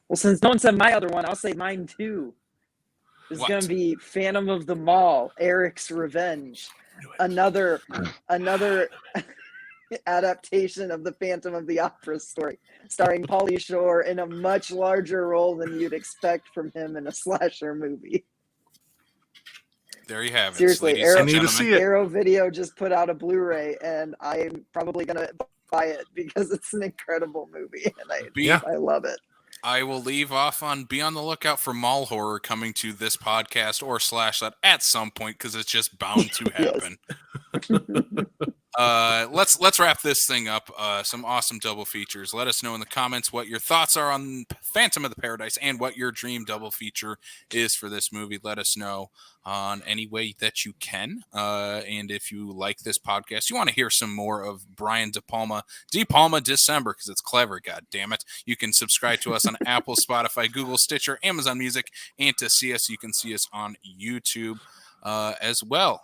Well, since no one said my other one, I'll say mine too. It's going to be Phantom of the Mall, Eric's Revenge. Another adaptation of the Phantom of the Opera story, starring Pauly Shore in a much larger role than you'd expect from him in a slasher movie. There you have it. Seriously, ladies and I need to gentlemen. see it. Arrow Video just put out a Blu-ray, and I'm probably going to buy it because it's an incredible movie, and I love it. I will leave off on be on the lookout for mall horror coming to this podcast or /that at some point, because it's just bound to happen. Let's wrap this thing up. Some awesome double features. Let us know in the comments what your thoughts are on Phantom of the Paradise and what your dream double feature is for this movie. Let us know on any way that you can. And if you like this podcast, you want to hear some more of Brian DePalma December, because it's clever, god damn it. You can subscribe to us on Apple, Spotify, Google, Stitcher, Amazon Music, and to see us, you can see us on YouTube as well.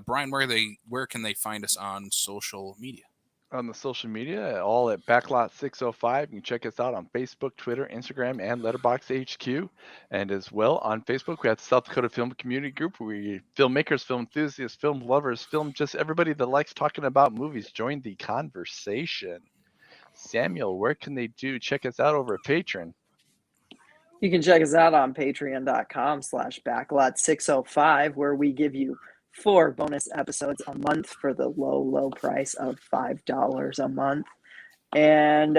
Brian, where can they find us on social media? On the social media, all at Backlot 605. You can check us out on Facebook, Twitter, Instagram, and Letterboxd HQ. And as well on Facebook, we have the South Dakota Film Community Group, where we filmmakers, film enthusiasts, film lovers, just everybody that likes talking about movies join the conversation. Samuel, where can they check us out over at Patreon? You can check us out on patreon.com/backlot605, where we give you 4 bonus episodes a month for the low price of $5 a month. And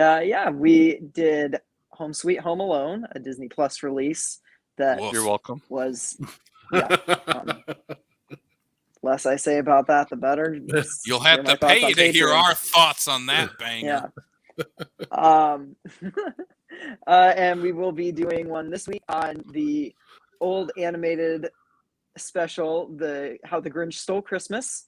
we did Home Sweet Home Alone, a Disney Plus release that Woof. You're welcome. was, yeah. Less I say about that, the better. You'll Hear have my to thoughts pay on to hear Patreon. our thoughts on that banger. Yeah. And we will be doing one this week on the old animated special, How the Grinch Stole Christmas.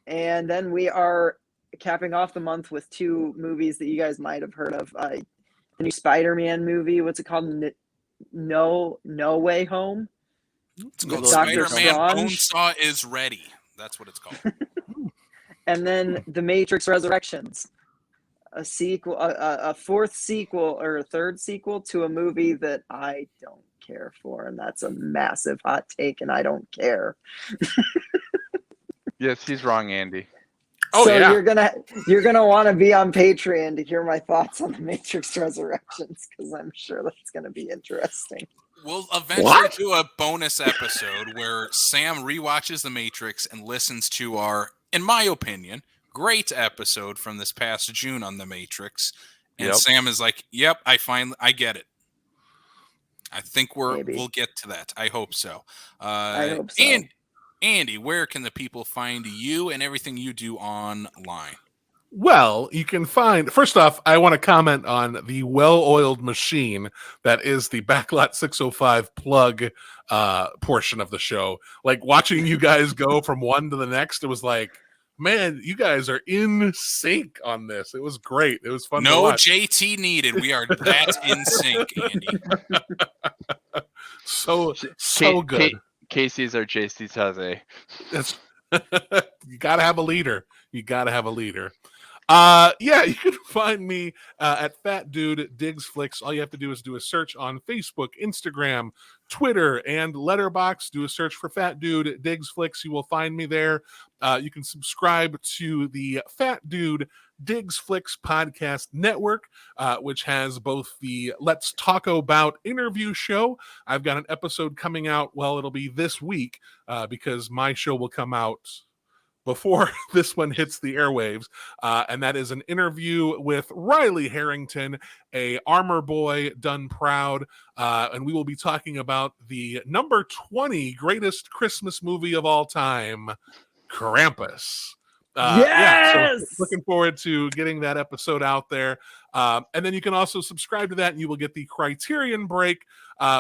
And then we are capping off the month with 2 movies that you guys might have heard of. The new Spider-Man movie, what's it called? No Way Home. It's called Dr. Spider-Man Strange. Bonesaw is Ready. That's what it's called. And then The Matrix Resurrections, a sequel, a 4th sequel or a 3rd sequel to a movie that I don't care for, and that's a massive hot take, and I don't care. Yes, he's wrong, Andy. Oh, So yeah. you're gonna want to be on Patreon to hear my thoughts on The Matrix Resurrections, because I'm sure that's gonna be interesting. We'll eventually do a bonus episode where Sam rewatches The Matrix and listens to our, in my opinion, great episode from this past June on The Matrix. And Yep. Sam is like, "Yep, I get it." I think Maybe. we'll get to that. I hope so. I hope so. And Andy, where can the people find you and everything you do online? Well, you can find, first off, I want to comment on the well-oiled machine that is the Backlot 605 plug portion of the show. Like, watching you guys go from one to the next, it was like, man, you guys are in sync on this. It was great. It was fun to No watch. JT needed. We are that in sync, Andy. So good. Casey's our JC's Jose. That's you gotta have a leader. Yeah, you can find me at Fat Dude Digs Flicks. All you have to do is do a search on Facebook, Instagram, Twitter, and Letterboxd. Do a search for Fat Dude Digs Flicks. You will find me there. You can subscribe to the Fat Dude Digs Flicks podcast network, which has both the Let's Talk About interview show. I've got an episode coming out. Well, it'll be this week because my show will come out before this one hits the airwaves, and that is an interview with Riley Harrington, a armor boy done proud, and we will be talking about the number 20 greatest Christmas movie of all time, Krampus. Yeah, so looking forward to getting that episode out there. And then you can also subscribe to that, and you will get the Criterion Break,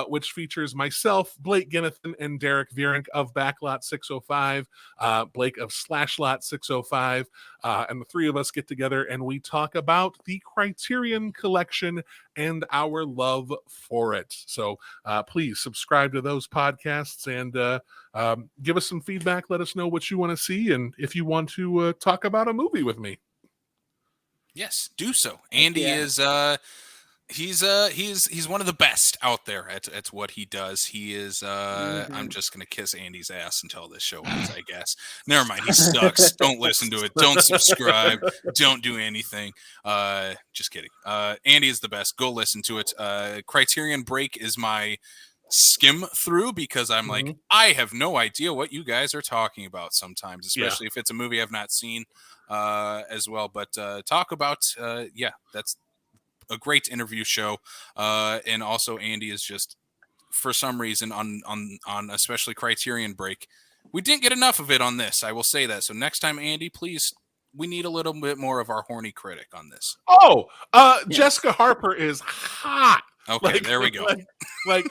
which features myself, Blake Ginnathan, and Derek Vierink of Backlot 605, Blake of Slashlot 605, and the 3 of us get together and we talk about the Criterion Collection and our love for it. So please subscribe to those podcasts and give us some feedback. Let us know what you want to see, and if you want to talk about a movie with me. Yes, do so. Andy is he's one of the best out there at what he does. He is I'm just gonna kiss Andy's ass until this show ends, I guess. Never mind, he sucks. Don't listen to it. Don't subscribe. Don't do anything. Just kidding. Andy is the best. Go listen to it. Criterion Break is my skim through because I'm like, I have no idea what you guys are talking about sometimes, especially if it's a movie I've not seen as well. But talk about that's a great interview show, and also Andy is just, for some reason, on especially Criterion Break, we didn't get enough of it on this. I will say that. So next time, Andy, please, we need a little bit more of our horny critic on this. Jessica Harper is hot. Okay, there we go. Like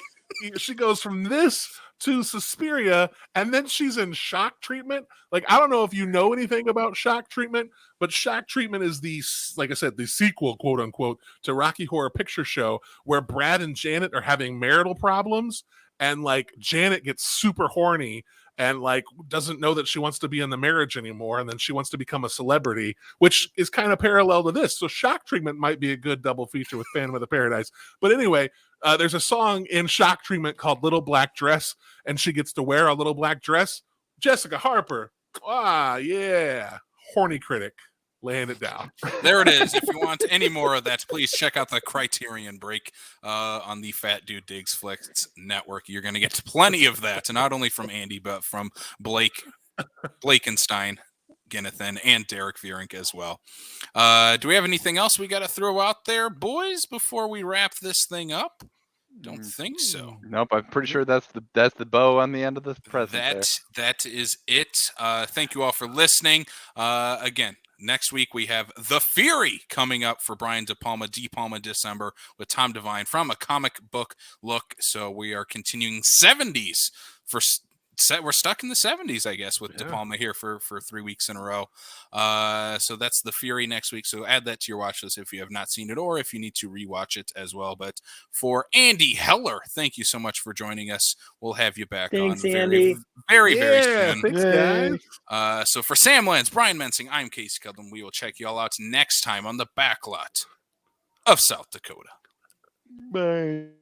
she goes from this to Suspiria, and then she's in Shock Treatment. Like, I don't know if you know anything about Shock Treatment, but Shock Treatment is like I said, the sequel, quote unquote, to Rocky Horror Picture Show, where Brad and Janet are having marital problems, and like Janet gets super horny and like doesn't know that she wants to be in the marriage anymore, and then she wants to become a celebrity, which is kind of parallel to this. So Shock Treatment might be a good double feature with Phantom of the Paradise. But anyway, there's a song in Shock Treatment called Little Black Dress, and she gets to wear a little black dress. Jessica Harper. Yeah. Horny critic. Laying it down. There it is. If you want any more of that, please check out the Criterion Break on the Fat Dude Digs Flicks network. You're going to get plenty of that, and not only from Andy, but from Blakenstein. Ginnathan and Derek Vierink as well. Do we have anything else we got to throw out there, boys, before we wrap this thing up? Don't think so. Nope, I'm pretty sure that's the bow on the end of the present. That is it. Thank you all for listening. Again, next week we have The Fury coming up for Brian DePalma December with Tom Devine from a comic book look. So we are continuing 70s for. We're stuck in the 70s, I guess, with DePalma here for 3 weeks in a row. So that's The Fury next week. So add that to your watch list if you have not seen it or if you need to rewatch it as well. But for Andy Heller, thank you so much for joining us. We'll have you back Thanks, on Andy. very soon. Thanks, guys. So for Sam Lance, Brian Mensing, I'm Casey Cudlin. We will check you all out next time on the backlot of South Dakota. Bye.